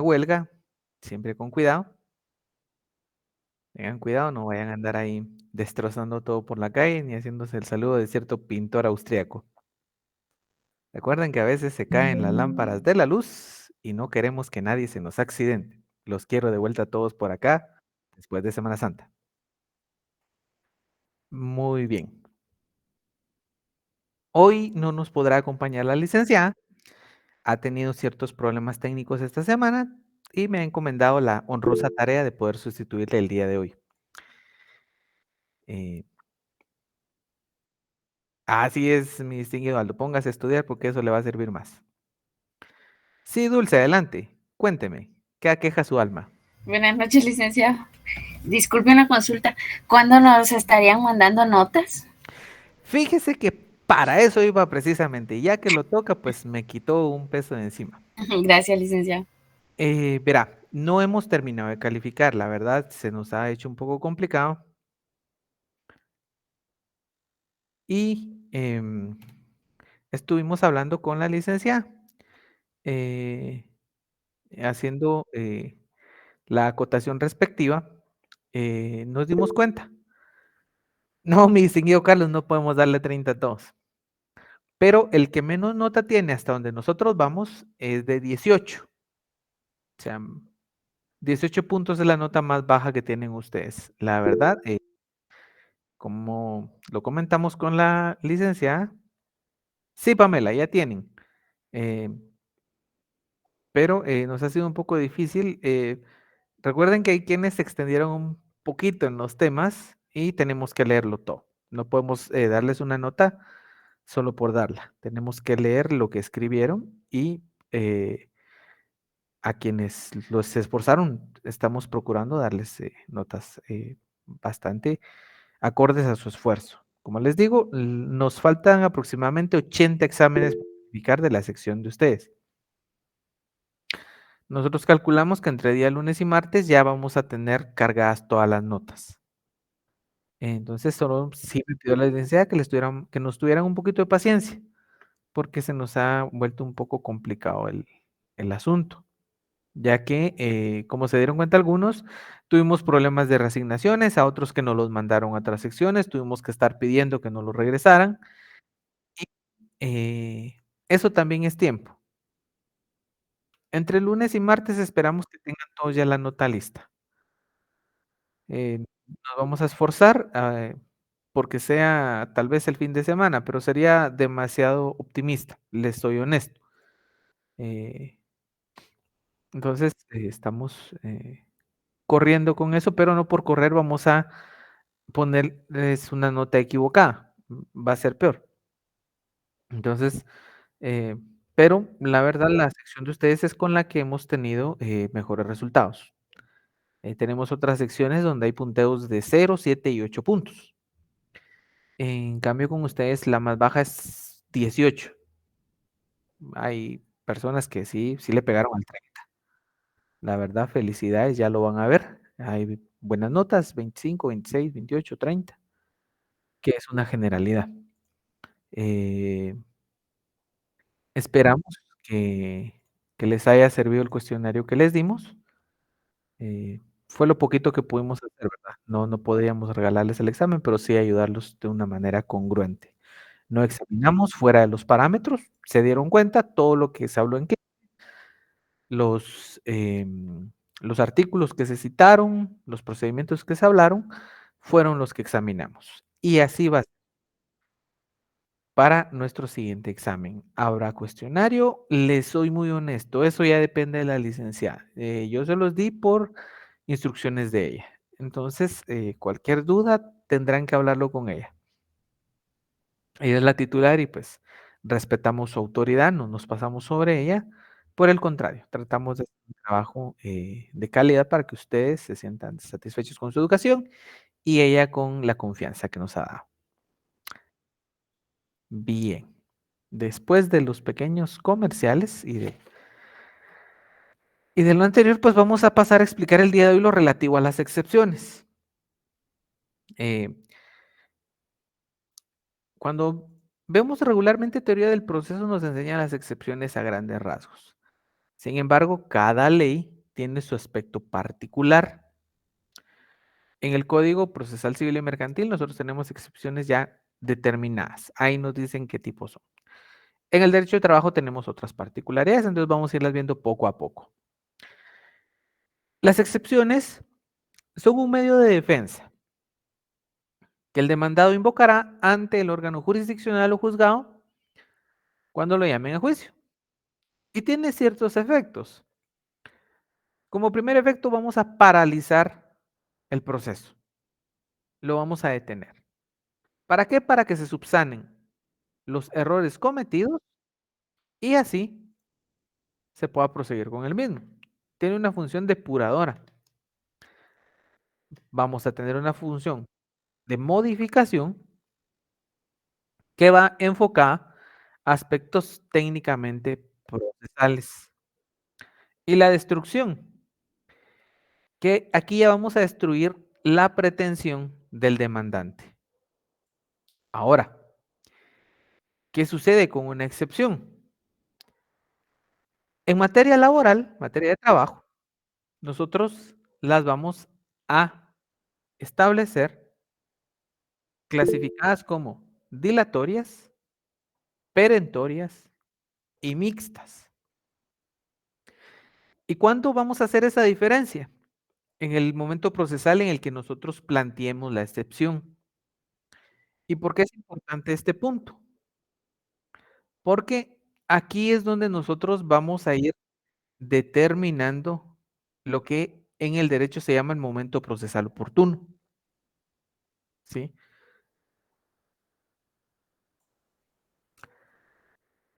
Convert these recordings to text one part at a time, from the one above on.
Huelga, siempre con cuidado. Tengan cuidado, no vayan a andar ahí destrozando todo por la calle ni haciéndose el saludo de cierto pintor austriaco. Recuerden que a veces se caen las lámparas de la luz y no queremos que nadie se nos accidente. Los quiero de vuelta a todos por acá después de Semana Santa. Muy bien. Hoy no nos podrá acompañar la licenciada. Ha tenido ciertos problemas técnicos esta semana y me ha encomendado la honrosa tarea de poder sustituirle el día de hoy. Eh, Así es, mi distinguido Aldo. Póngase a estudiar porque eso le va a servir más. Sí, Dulce, adelante. Cuénteme, ¿qué aqueja su alma? Buenas noches, licenciado. Disculpe una consulta. ¿Cuándo nos estarían mandando notas? Fíjese que para eso iba precisamente, y ya que lo toca, pues me quitó un peso de encima. Gracias, licenciado. Verá, no hemos terminado de calificar, la verdad, se nos ha hecho un poco complicado y estuvimos hablando con la licenciada, eh, haciendo la acotación respectiva, nos dimos cuenta. No, mi distinguido Carlos, no podemos darle 30 a todos. Pero el que menos nota tiene hasta donde nosotros vamos es de 18. O sea, 18 puntos es la nota más baja que tienen ustedes. La verdad, como lo comentamos con la licenciada, sí, Pamela, ya tienen. eh, pero nos ha sido un poco difícil. Recuerden que hay quienes se extendieron un poquito en los temas y tenemos que leerlo todo. No podemos darles una nota solo por darla. Tenemos que leer lo que escribieron y a quienes se esforzaron, estamos procurando darles notas bastante acordes a su esfuerzo. Como les digo, nos faltan aproximadamente 80 exámenes por calificar de la sección de ustedes. Nosotros calculamos que entre día lunes y martes ya vamos a tener cargadas todas las notas. Entonces, solo sí me pidió la licenciada que nos tuvieran un poquito de paciencia, porque se nos ha vuelto un poco complicado el asunto, ya que, como se dieron cuenta algunos, tuvimos problemas de reasignaciones, a otros que nos los mandaron a otras secciones, tuvimos que estar pidiendo que nos los regresaran, y eso también es tiempo. Entre lunes y martes esperamos que tengan todos ya la nota lista. Nos vamos a esforzar, porque sea tal vez el fin de semana, pero sería demasiado optimista, les soy honesto. Eh, entonces, estamos corriendo con eso, pero no por correr vamos a ponerles una nota equivocada, va a ser peor. Entonces, eh, pero la verdad, la sección de ustedes es con la que hemos tenido mejores resultados. Tenemos otras secciones donde hay punteos de 0, 7 y 8 puntos. En cambio, con ustedes la más baja es 18. Hay personas que sí le pegaron al 30. La verdad, felicidades, ya lo van a ver. Hay buenas notas, 25, 26, 28, 30, que es una generalidad. Eh, Esperamos que les haya servido el cuestionario que les dimos. Fue lo poquito que pudimos hacer, ¿verdad? No podíamos regalarles el examen, pero sí ayudarlos de una manera congruente. No examinamos fuera de los parámetros, se dieron cuenta todo lo que se habló en los, los artículos que se citaron, los procedimientos que se hablaron, fueron los que examinamos. Y así va para nuestro siguiente examen. Habrá cuestionario, les soy muy honesto, eso ya depende de la licenciada. Yo se los di por instrucciones de ella. Entonces, cualquier duda tendrán que hablarlo con ella. Ella es la titular y pues respetamos su autoridad, no nos pasamos sobre ella. Por el contrario, tratamos de hacer un trabajo de calidad para que ustedes se sientan satisfechos con su educación y ella con la confianza que nos ha dado. Bien, después de los pequeños comerciales y de lo anterior, pues vamos a pasar a explicar el día de hoy lo relativo a las excepciones. Eh, Cuando vemos regularmente teoría del proceso, nos enseñan las excepciones a grandes rasgos. Sin embargo, cada ley tiene su aspecto particular. En el Código Procesal Civil y Mercantil nosotros tenemos excepciones ya determinadas. Ahí nos dicen qué tipos son. En el derecho de trabajo tenemos otras particularidades, entonces vamos a irlas viendo poco a poco. Las excepciones son un medio de defensa que el demandado invocará ante el órgano jurisdiccional o juzgado cuando lo llamen a juicio. Y tiene ciertos efectos. Como primer efecto vamos a paralizar el proceso. Lo vamos a detener. ¿Para qué? Para que se subsanen los errores cometidos y así se pueda proseguir con el mismo. Tiene una función depuradora. Vamos a tener una función de modificación que va enfocada a aspectos técnicamente procesales. Y la destrucción, que aquí ya vamos a destruir la pretensión del demandante. Ahora, ¿qué sucede con una excepción? En materia laboral, materia de trabajo, nosotros las vamos a establecer clasificadas como dilatorias, perentorias y mixtas. ¿Y cuándo vamos a hacer esa diferencia? En el momento procesal en el que nosotros planteemos la excepción. ¿Y por qué es importante este punto? Porque aquí es donde nosotros vamos a ir determinando lo que en el derecho se llama el momento procesal oportuno. ¿Sí?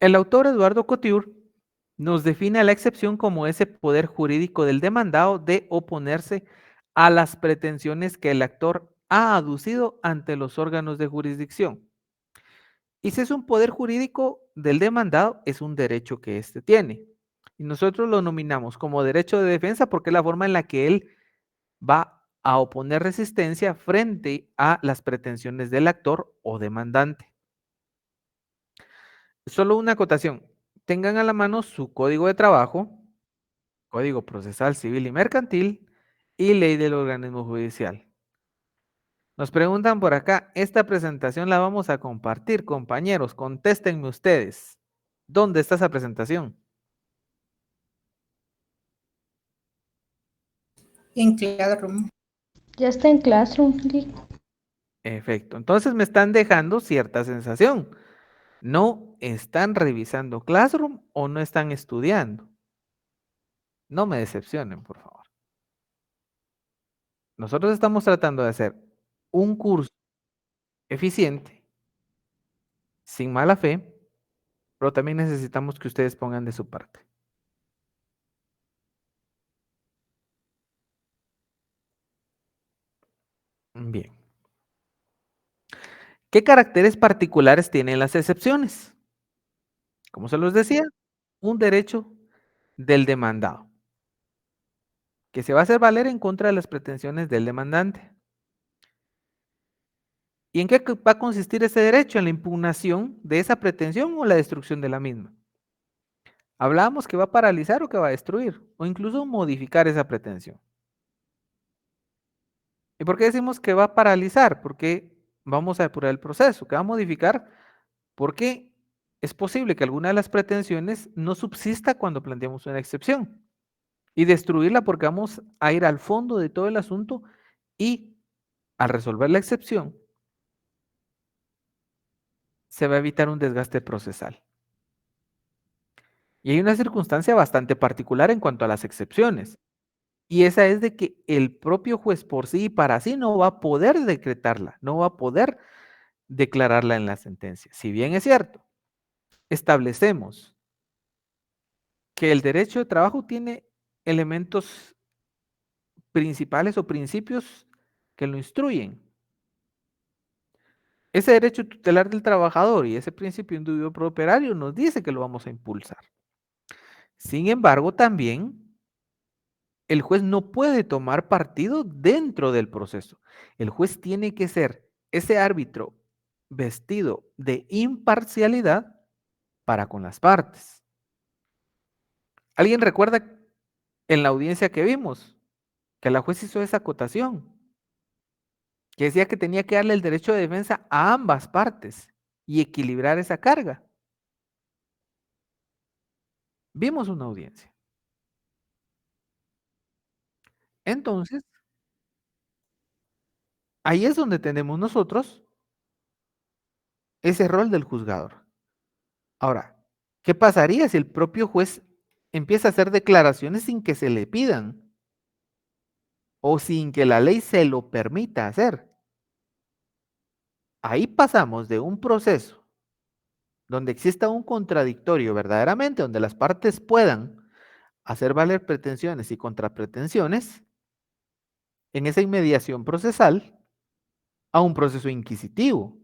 El autor Eduardo Couture nos define a la excepción como ese poder jurídico del demandado de oponerse a las pretensiones que el actor ha aducido ante los órganos de jurisdicción. Y si es un poder jurídico del demandado, es un derecho que éste tiene. Y nosotros lo nominamos como derecho de defensa porque es la forma en la que él va a oponer resistencia frente a las pretensiones del actor o demandante. Solo una acotación. Tengan a la mano su código de trabajo, Código Procesal Civil y Mercantil y Ley del Organismo Judicial. Nos preguntan por acá, esta presentación la vamos a compartir, compañeros, contéstenme ustedes. ¿Dónde está esa presentación? En Classroom. Ya está en Classroom, clic. Efecto. Entonces me están dejando cierta sensación. ¿No están revisando Classroom o no están estudiando? No me decepcionen, por favor. Nosotros estamos tratando de hacer un curso eficiente, sin mala fe, pero también necesitamos que ustedes pongan de su parte. Bien. ¿Qué caracteres particulares tienen las excepciones? Como se los decía, un derecho del demandado, que se va a hacer valer en contra de las pretensiones del demandante. ¿Y en qué va a consistir ese derecho? En la impugnación de esa pretensión o la destrucción de la misma. Hablábamos que va a paralizar o que va a destruir, o incluso modificar esa pretensión. ¿Y por qué decimos que va a paralizar? Porque vamos a depurar el proceso, que va a modificar, porque es posible que alguna de las pretensiones no subsista cuando planteamos una excepción. Y destruirla porque vamos a ir al fondo de todo el asunto y al resolver la excepción se va a evitar un desgaste procesal. Y hay una circunstancia bastante particular en cuanto a las excepciones. Y esa es de que el propio juez por sí y para sí no va a poder decretarla, no va a poder declararla en la sentencia. Si bien es cierto, establecemos que el derecho de trabajo tiene elementos principales o principios que lo instruyen. Ese derecho tutelar del trabajador y ese principio individuo propietario nos dice que lo vamos a impulsar. Sin embargo, también el juez no puede tomar partido dentro del proceso. El juez tiene que ser ese árbitro vestido de imparcialidad para con las partes. ¿Alguien recuerda en la audiencia que vimos que la juez hizo esa acotación? Que decía que tenía que darle el derecho de defensa a ambas partes y equilibrar esa carga. Vimos una audiencia. Entonces, ahí es donde tenemos nosotros ese rol del juzgador. Ahora, ¿qué pasaría si el propio juez empieza a hacer declaraciones sin que se le pidan o sin que la ley se lo permita hacer? Ahí pasamos de un proceso donde exista un contradictorio verdaderamente, donde las partes puedan hacer valer pretensiones y contrapretensiones en esa inmediación procesal a un proceso inquisitivo.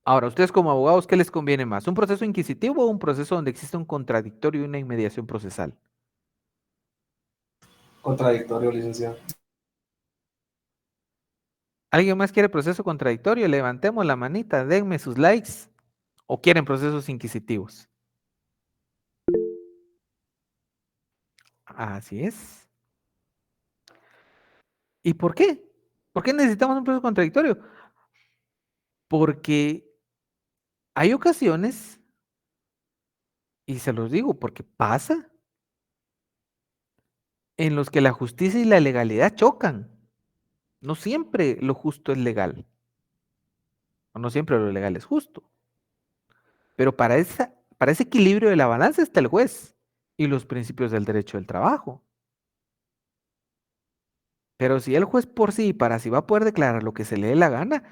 Ahora, ustedes como abogados, ¿qué les conviene más? ¿Un proceso inquisitivo o un proceso donde existe un contradictorio y una inmediación procesal? Contradictorio, licenciado. ¿Alguien más quiere proceso contradictorio? Levantemos la manita, denme sus likes. ¿O quieren procesos inquisitivos? Así es. ¿Y por qué? ¿Por qué necesitamos un proceso contradictorio? Porque hay ocasiones, y se los digo porque pasa, en los que la justicia y la legalidad chocan. No siempre lo justo es legal, o no siempre lo legal es justo. Pero para ese equilibrio de la balanza está el juez y los principios del derecho del trabajo. Pero si el juez por sí y para sí va a poder declarar lo que se le dé la gana,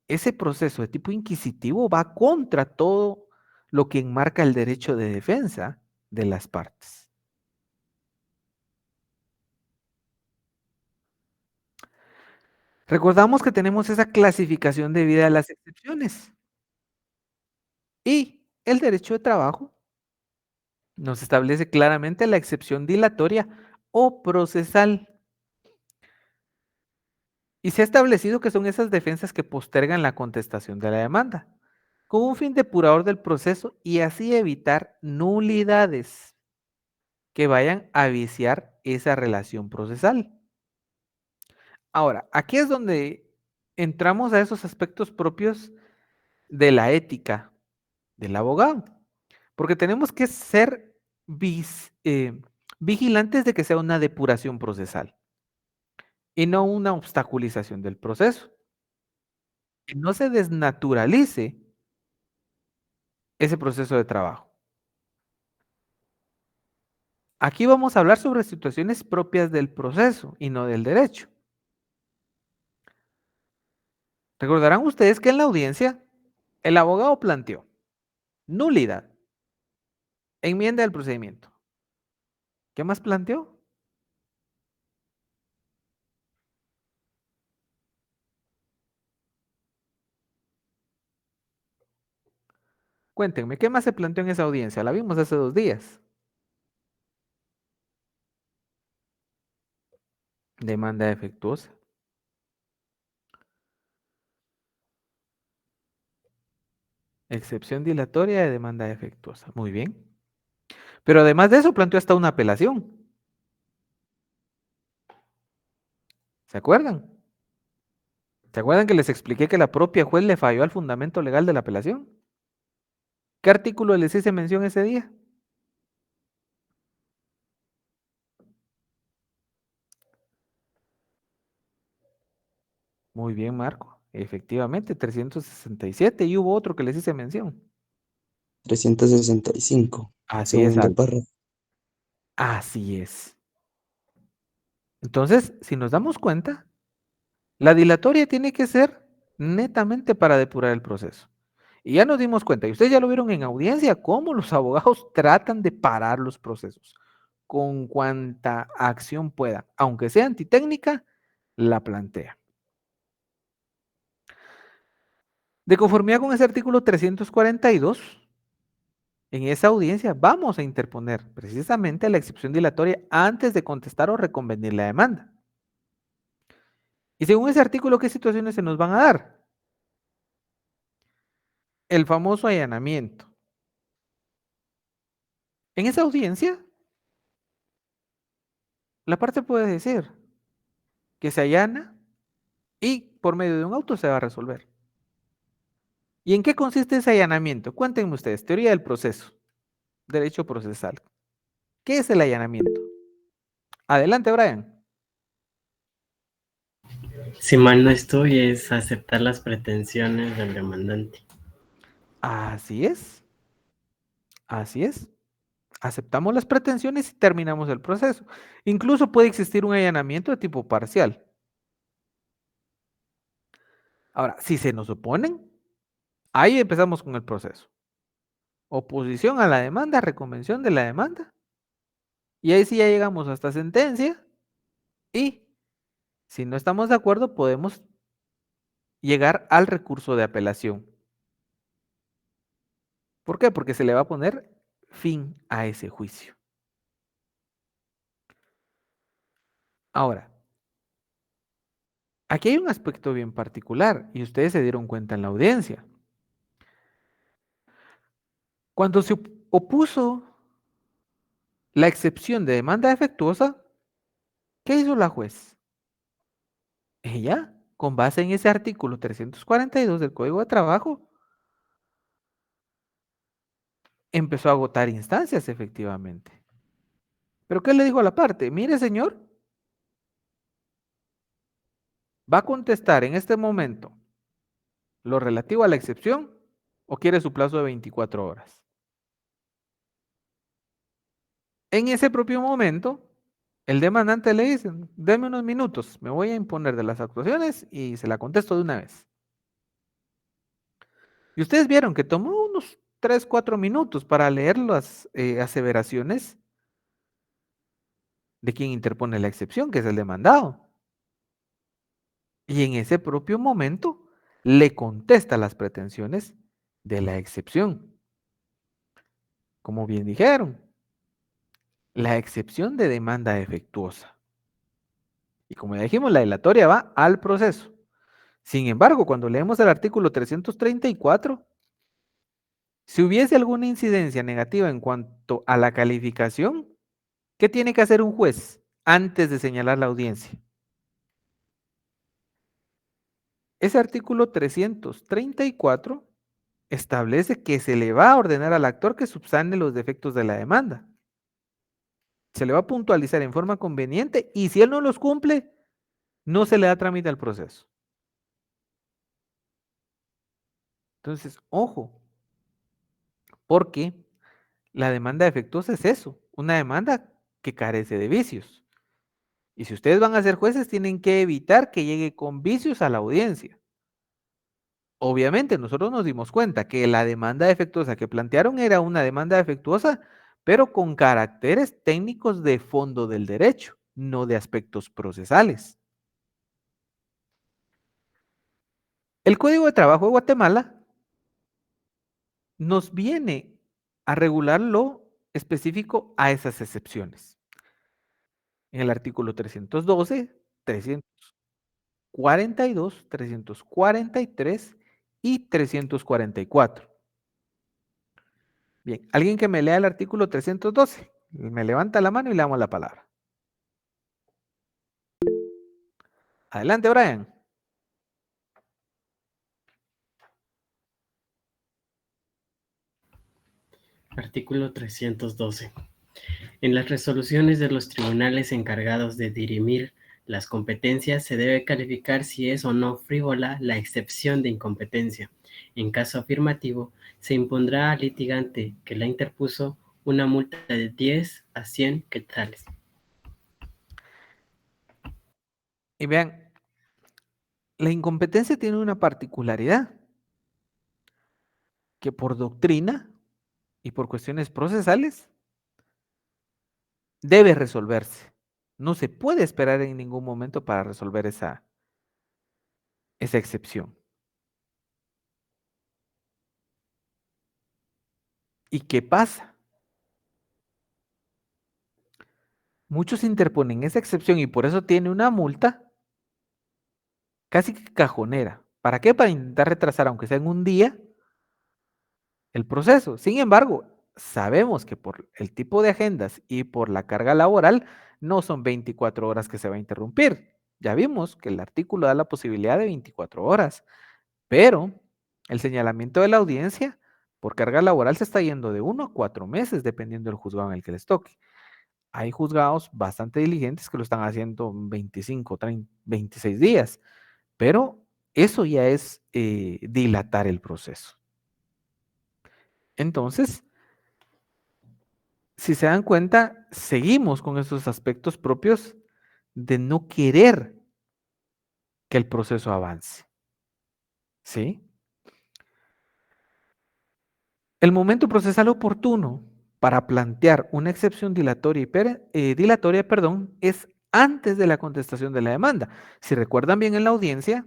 ese proceso de tipo inquisitivo va contra todo lo que enmarca el derecho de defensa de las partes. Recordamos que tenemos esa clasificación debida a las excepciones. Y el derecho de trabajo nos establece claramente la excepción dilatoria o procesal. Y se ha establecido que son esas defensas que postergan la contestación de la demanda, con un fin depurador del proceso y así evitar nulidades que vayan a viciar esa relación procesal. Ahora, aquí es donde entramos a esos aspectos propios de la ética del abogado, porque tenemos que ser vigilantes de que sea una depuración procesal y no una obstaculización del proceso. Que no se desnaturalice ese proceso de trabajo. Aquí vamos a hablar sobre situaciones propias del proceso y no del derecho. Recordarán ustedes que en la audiencia el abogado planteó nulidad, enmienda del procedimiento. ¿Qué más planteó? Cuéntenme, ¿qué más se planteó en esa audiencia? La vimos hace 2 días. Demanda defectuosa. Excepción dilatoria de demanda defectuosa. Muy bien. Pero además de eso planteó hasta una apelación. ¿Se acuerdan? ¿Se acuerdan que les expliqué que la propia juez le falló al fundamento legal de la apelación? ¿Qué artículo les hice mención ese día? Muy bien, Marco. Efectivamente, 367 y hubo otro que les hice mención. 365, Así es, segundo párrafo. así es. Entonces, si nos damos cuenta, la dilatoria tiene que ser netamente para depurar el proceso. Y ya nos dimos cuenta, y ustedes ya lo vieron en audiencia, cómo los abogados tratan de parar los procesos con cuanta acción pueda, aunque sea antitécnica, la plantea. De conformidad con ese artículo 342, en esa audiencia vamos a interponer precisamente la excepción dilatoria antes de contestar o reconvenir la demanda. Y según ese artículo, ¿qué situaciones se nos van a dar? El famoso allanamiento. En esa audiencia, la parte puede decir que se allana y por medio de un auto se va a resolver. ¿Y en qué consiste ese allanamiento? Cuéntenme ustedes, teoría del proceso, derecho procesal. ¿Qué es el allanamiento? Adelante, Brian. Si mal no estoy, es aceptar las pretensiones del demandante. Así es. Así es. Aceptamos las pretensiones y terminamos el proceso. Incluso puede existir un allanamiento de tipo parcial. Ahora, si se nos oponen, ahí empezamos con el proceso. Oposición a la demanda, reconvención de la demanda. Y ahí sí ya llegamos hasta sentencia. Y si no estamos de acuerdo, podemos llegar al recurso de apelación. ¿Por qué? Porque se le va a poner fin a ese juicio. Ahora, aquí hay un aspecto bien particular y ustedes se dieron cuenta en la audiencia. Cuando se opuso la excepción de demanda defectuosa, ¿qué hizo la juez? Ella, con base en ese artículo 342 del Código de Trabajo, empezó a agotar instancias efectivamente. ¿Pero qué le dijo a la parte? Mire, señor, ¿va a contestar en este momento lo relativo a la excepción o quiere su plazo de 24 horas? En ese propio momento, el demandante le dice, deme unos minutos, me voy a imponer de las actuaciones y se la contesto de una vez. Y ustedes vieron que tomó unos 3, 4 minutos para leer las aseveraciones de quien interpone la excepción, que es el demandado. Y en ese propio momento le contesta las pretensiones de la excepción. Como bien dijeron, la excepción de demanda defectuosa. Y como ya dijimos, la dilatoria va al proceso. Sin embargo, cuando leemos el artículo 334, si hubiese alguna incidencia negativa en cuanto a la calificación, ¿qué tiene que hacer un juez antes de señalar la audiencia? Ese artículo 334 establece que se le va a ordenar al actor que subsane los defectos de la demanda. Se le va a puntualizar en forma conveniente y si él no los cumple, no se le da trámite al proceso. Entonces, ojo, porque la demanda defectuosa es eso, una demanda que carece de vicios. Y si ustedes van a ser jueces, tienen que evitar que llegue con vicios a la audiencia. Obviamente, nosotros nos dimos cuenta que la demanda defectuosa que plantearon era una demanda defectuosa, pero con caracteres técnicos de fondo del derecho, no de aspectos procesales. El Código de Trabajo de Guatemala nos viene a regular lo específico a esas excepciones. En el artículo 312, 342, 343 y 344. Bien, alguien que me lea el artículo 312, me levanta la mano y le damos la palabra. Adelante, Brian. Artículo 312. En las resoluciones de los tribunales encargados de dirimir las competencias se debe calificar si es o no frívola la excepción de incompetencia. En caso afirmativo, se impondrá al litigante que la interpuso una multa de 10 a 100 quetzales. Y vean, la incompetencia tiene una particularidad, que por doctrina y por cuestiones procesales debe resolverse. No se puede esperar en ningún momento para resolver esa excepción. ¿Y qué pasa? Muchos interponen esa excepción y por eso tiene una multa casi que cajonera. ¿Para qué? Para intentar retrasar, aunque sea en un día, el proceso. Sin embargo, sabemos que por el tipo de agendas y por la carga laboral no son 24 horas que se va a interrumpir. Ya vimos que el artículo da la posibilidad de 24 horas, pero el señalamiento de la audiencia por carga laboral se está yendo de 1 a 4 meses, dependiendo del juzgado en el que les toque. Hay juzgados bastante diligentes que lo están haciendo en 25, 30, 26 días, pero eso ya es dilatar el proceso. Entonces, si se dan cuenta, seguimos con esos aspectos propios de no querer que el proceso avance. ¿Sí? El momento procesal oportuno para plantear una excepción dilatoria, es antes de la contestación de la demanda. Si recuerdan bien en la audiencia,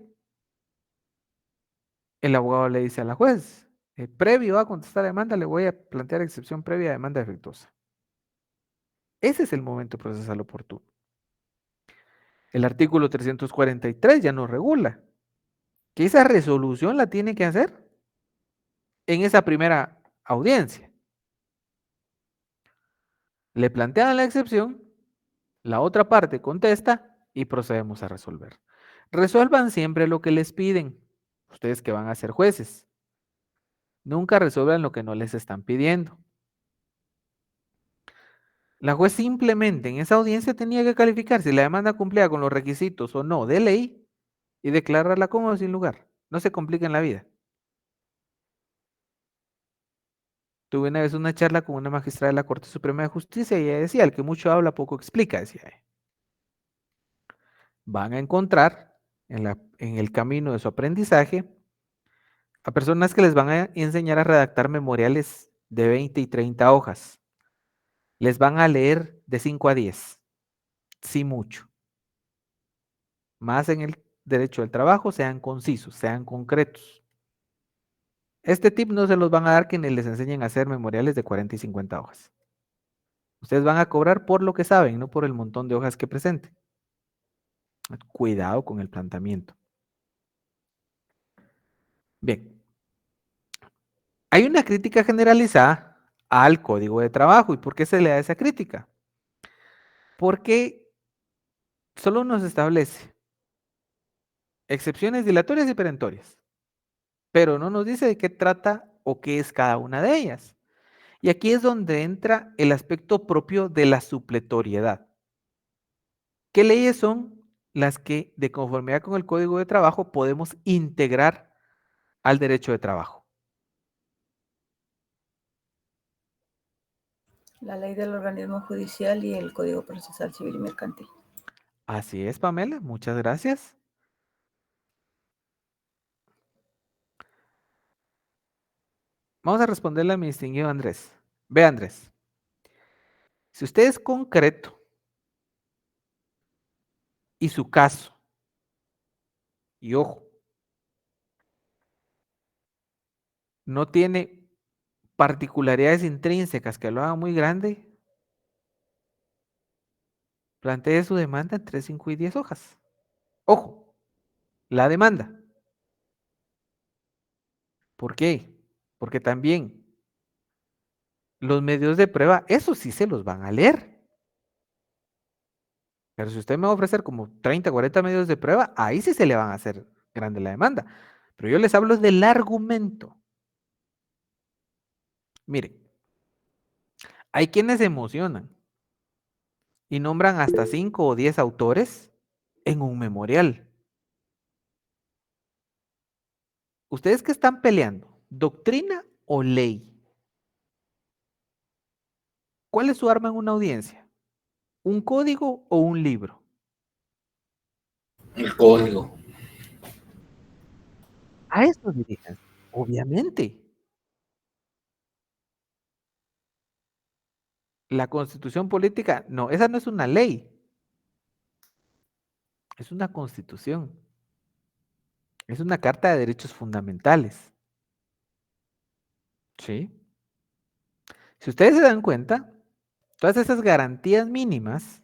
el abogado le dice a la juez, previo a contestar la demanda, le voy a plantear excepción previa a demanda defectuosa. Ese es el momento procesal oportuno. El artículo 343 ya nos regula que esa resolución la tiene que hacer en esa primera audiencia. Le plantean la excepción, la otra parte contesta y procedemos a resolver. Resuelvan siempre lo que les piden, ustedes que van a ser jueces. Nunca resuelvan lo que no les están pidiendo. La juez simplemente en esa audiencia tenía que calificar si la demanda cumplía con los requisitos o no de ley y declararla como sin lugar. No se compliquen la vida. Tuve una vez una charla con una magistrada de la Corte Suprema de Justicia y ella decía, el que mucho habla, poco explica, decía ella. Van a encontrar en el camino de su aprendizaje a personas que les van a enseñar a redactar memoriales de 20 y 30 hojas. Les van a leer de 5 a 10, sí mucho. Más en el derecho del trabajo, sean concisos, sean concretos. Este tip no se los van a dar quienes les enseñen a hacer memoriales de 40 y 50 hojas. Ustedes van a cobrar por lo que saben, no por el montón de hojas que presenten. Cuidado con el planteamiento. Bien. Hay una crítica generalizada al Código de Trabajo. ¿Y por qué se le da esa crítica? Porque solo nos establece excepciones dilatorias y perentorias, pero no nos dice de qué trata o qué es cada una de ellas. Y aquí es donde entra el aspecto propio de la supletoriedad. ¿Qué leyes son las que, de conformidad con el Código de Trabajo, podemos integrar al derecho de trabajo? La ley del organismo judicial y el Código Procesal Civil y Mercantil. Así es, Pamela, muchas gracias. Vamos a responderle a mi distinguido Andrés. Ve, Andrés, si usted es concreto y su caso, y ojo, no tiene particularidades intrínsecas que lo hagan muy grande, plantee su demanda entre 5 y 10 hojas. Ojo, la demanda. ¿Por qué? Porque también los medios de prueba, eso sí se los van a leer. Pero si usted me va a ofrecer como 30, 40 medios de prueba, ahí sí se le van a hacer grande la demanda. Pero yo les hablo del argumento. Miren, hay quienes se emocionan y nombran hasta 5 o 10 autores en un memorial. ¿Ustedes qué están peleando? ¿Doctrina o ley? ¿Cuál es su arma en una audiencia? ¿Un código o un libro? El código. A eso dirijan, obviamente. La constitución política, no, esa no es una ley, es una constitución, es una carta de derechos fundamentales. ¿Sí? Si ustedes se dan cuenta, todas esas garantías mínimas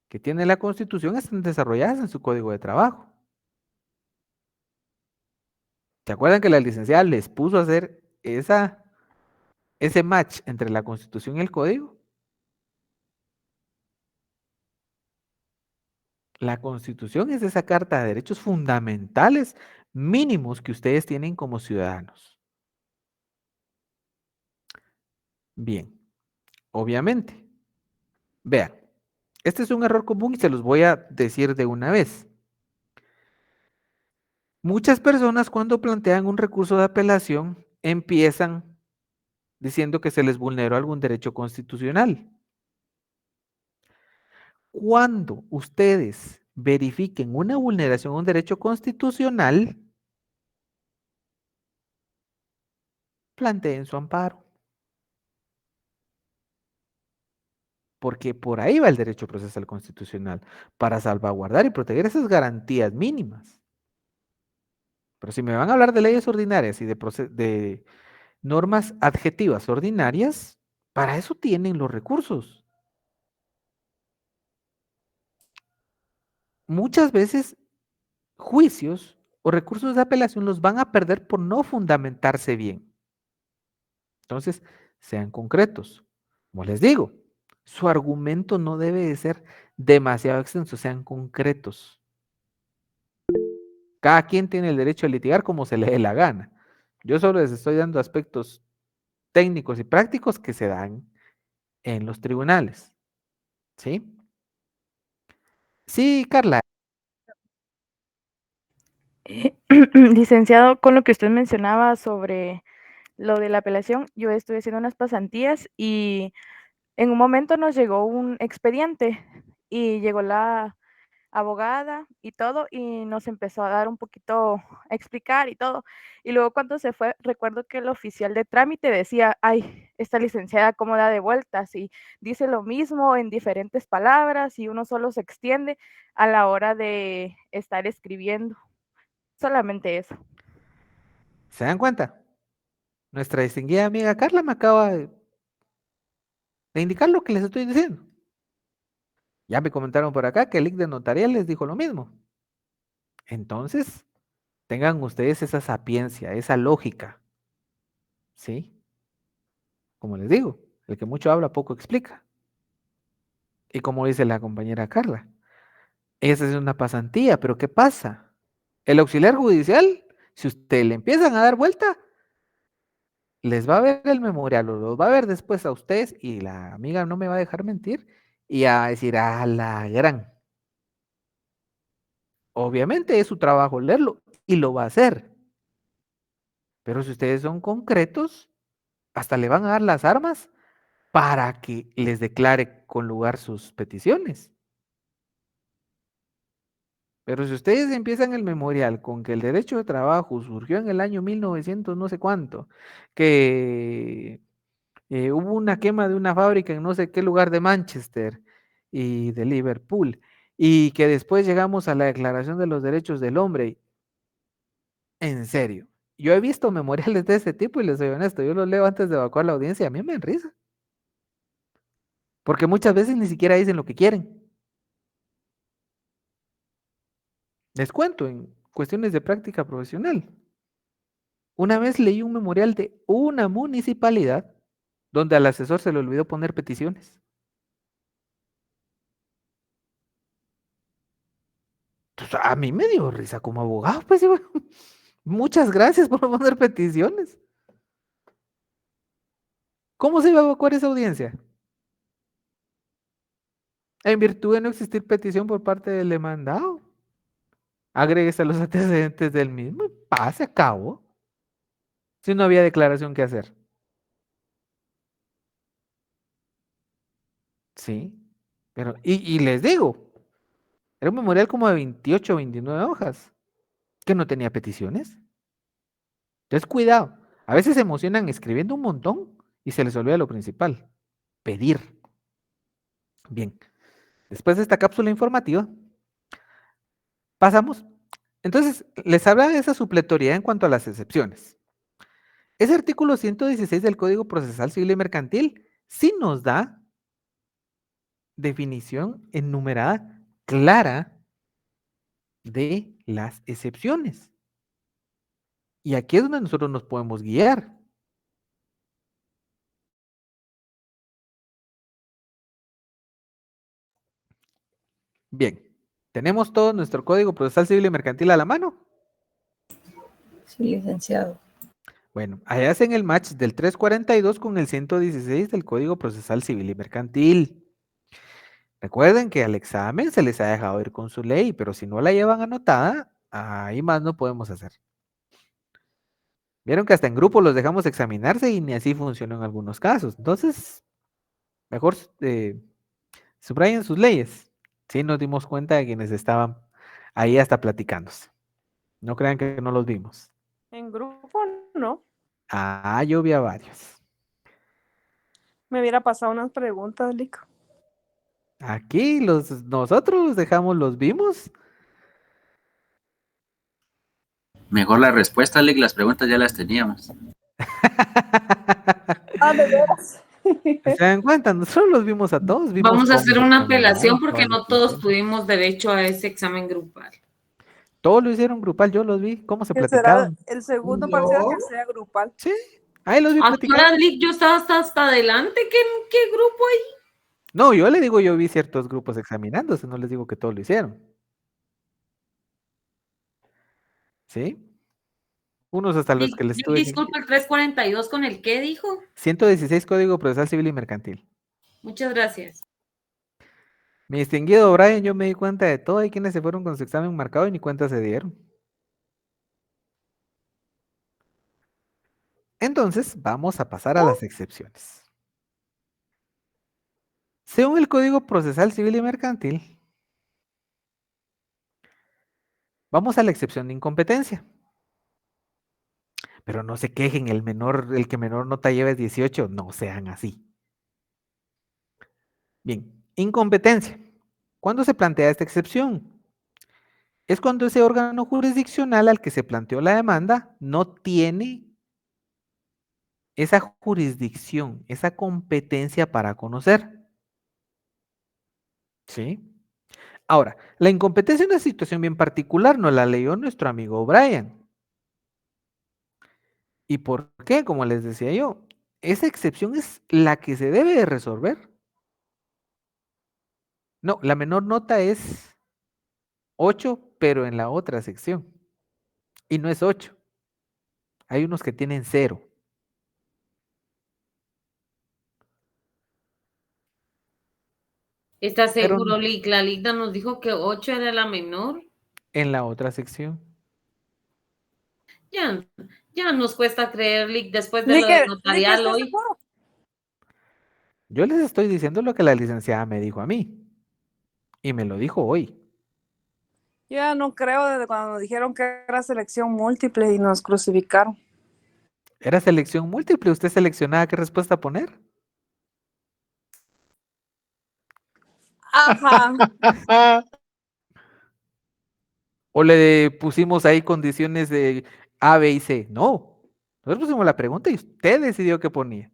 que tiene la constitución están desarrolladas en su código de trabajo. ¿Se acuerdan que la licenciada les puso a hacer esa ese match entre la Constitución y el Código. La Constitución es esa carta de derechos fundamentales mínimos que ustedes tienen como ciudadanos. Bien, obviamente. Vean, este es un error común y se los voy a decir de una vez. Muchas personas cuando plantean un recurso de apelación empiezan diciendo que se les vulneró algún derecho constitucional. Cuando ustedes verifiquen una vulneración a un derecho constitucional, planteen su amparo. Porque por ahí va el derecho procesal constitucional, para salvaguardar y proteger esas garantías mínimas. Pero si me van a hablar de leyes ordinarias y de normas adjetivas ordinarias, para eso tienen los recursos. Muchas veces juicios o recursos de apelación los van a perder por no fundamentarse bien. Entonces, sean concretos. Como les digo, su argumento no debe de ser demasiado extenso, sean concretos. Cada quien tiene el derecho a litigar como se le dé la gana. Yo solo les estoy dando aspectos técnicos y prácticos que se dan en los tribunales. ¿Sí? Sí, Carla. Licenciado, con lo que usted mencionaba sobre lo de la apelación, yo estuve haciendo unas pasantías y en un momento nos llegó un expediente y llegó la abogada y todo y nos empezó a dar un poquito, a explicar y todo. Y luego cuando se fue, recuerdo que el oficial de trámite decía, ay, esta licenciada cómo da de vueltas y dice lo mismo en diferentes palabras y uno solo se extiende a la hora de estar escribiendo. Solamente eso. ¿Se dan cuenta? Nuestra distinguida amiga Carla me acaba de indicar lo que les estoy diciendo. Ya me comentaron por acá que el link de notarial les dijo lo mismo. Entonces, tengan ustedes esa sapiencia, esa lógica. ¿Sí? Como les digo, el que mucho habla, poco explica. Y como dice la compañera Carla, esa es una pasantía, pero ¿qué pasa? El auxiliar judicial, si usted le empiezan a dar vuelta, les va a ver el memorial, o los va a ver después a ustedes, y la amiga no me va a dejar mentir, y a decir, a la gran. Obviamente es su trabajo leerlo, y lo va a hacer. Pero si ustedes son concretos, hasta le van a dar las armas para que les declare con lugar sus peticiones. Pero si ustedes empiezan el memorial con que el derecho de trabajo surgió en el año 1900 no sé cuánto, que hubo una quema de una fábrica en no sé qué lugar de Manchester y de Liverpool, y que después llegamos a la Declaración de los Derechos del Hombre, en serio, yo he visto memoriales de ese tipo y les soy honesto, yo los leo antes de evacuar la audiencia y a mí me dan risa, porque muchas veces ni siquiera dicen lo que quieren. Les cuento en cuestiones de práctica profesional. Una vez leí un memorial de una municipalidad donde al asesor se le olvidó poner peticiones. Entonces, a mí me dio risa como abogado, pues digo, muchas gracias por poner peticiones. ¿Cómo se iba a evacuar esa audiencia? En virtud de no existir petición por parte del demandado. Agréguese a los antecedentes del mismo y pase a cabo. Si no había declaración que hacer. Sí. Pero, y les digo, era un memorial como de 28 o 29 hojas, que no tenía peticiones. Entonces, cuidado. A veces se emocionan escribiendo un montón y se les olvida lo principal, pedir. Bien, después de esta cápsula informativa, pasamos. Entonces, les habla de esa supletoriedad en cuanto a las excepciones. Ese artículo 116 del Código Procesal Civil y Mercantil sí nos da definición enumerada clara de las excepciones. Y aquí es donde nosotros nos podemos guiar. Bien, ¿tenemos todo nuestro Código Procesal Civil y Mercantil a la mano? Sí, licenciado. Bueno, ahí hacen el match del 342 con el 116 del Código Procesal Civil y Mercantil. Recuerden que al examen se les ha dejado ir con su ley, pero si no la llevan anotada, ahí más no podemos hacer. Vieron que hasta en grupo los dejamos examinarse y ni así funcionó en algunos casos. Entonces, mejor subrayen sus leyes. Sí, nos dimos cuenta de quienes estaban ahí hasta platicándose. No crean que no los vimos. En grupo, no. Ah, yo vi a varios. Me hubiera pasado unas preguntas, Lico. Aquí nosotros dejamos los vimos. Mejor la respuesta, Lick, las preguntas ya las teníamos. Ah, ¿de veras? ¿Se dan cuenta? Nosotros los vimos a todos. Vimos Vamos a cómo hacer se una examinaban, apelación porque todas las no todos cuestiones. tuvimos derecho a ese examen grupal. Todos lo hicieron grupal, yo los vi, cómo se Que será platicaban. el segundo parcial que sea grupal. Sí, ahí los vi platicando. Ahora, Lick, yo estaba hasta adelante. ¿Qué grupo hay? No, yo le digo, yo vi ciertos grupos examinándose, no les digo que todos lo hicieron. ¿Sí? Unos hasta los que les Lick, tuve que... disculpa, el 342 con el qué dijo. 116 Código Procesal Civil y Mercantil. Muchas gracias. Mi distinguido Brian, yo me di cuenta de todo. Hay quienes se fueron con su examen marcado y ni cuenta se dieron. Entonces, vamos a pasar a las excepciones. Según el Código Procesal Civil y Mercantil, vamos a la excepción de incompetencia. Pero no se quejen, el que menor nota lleva es 18, no sean así. Bien, incompetencia. ¿Cuándo se plantea esta excepción? Es cuando ese órgano jurisdiccional al que se planteó la demanda no tiene esa jurisdicción, esa competencia para conocer. ¿Sí? Ahora, la incompetencia es una situación bien particular, nos la leyó nuestro amigo Brian. ¿Y por qué? Como les decía yo, esa excepción es la que se debe de resolver. No, la menor nota es 8, pero en la otra sección. Y no es 8. Hay unos que tienen 0. ¿Estás Pero seguro, Lick? La Ligda nos dijo que 8 era la menor. en la otra sección. Ya nos cuesta creer, Lick, después de lo Lique, del Lique, notarial ¿estás hoy. seguro? Yo les estoy diciendo lo que la licenciada me dijo a mí. Y me lo dijo hoy. Yo ya no creo desde cuando nos dijeron que era selección múltiple y nos crucificaron. Era selección múltiple. ¿Usted seleccionaba qué respuesta poner? Ajá. ¿O le pusimos ahí condiciones de A, B y C? No. Nosotros pusimos la pregunta y usted decidió qué ponía.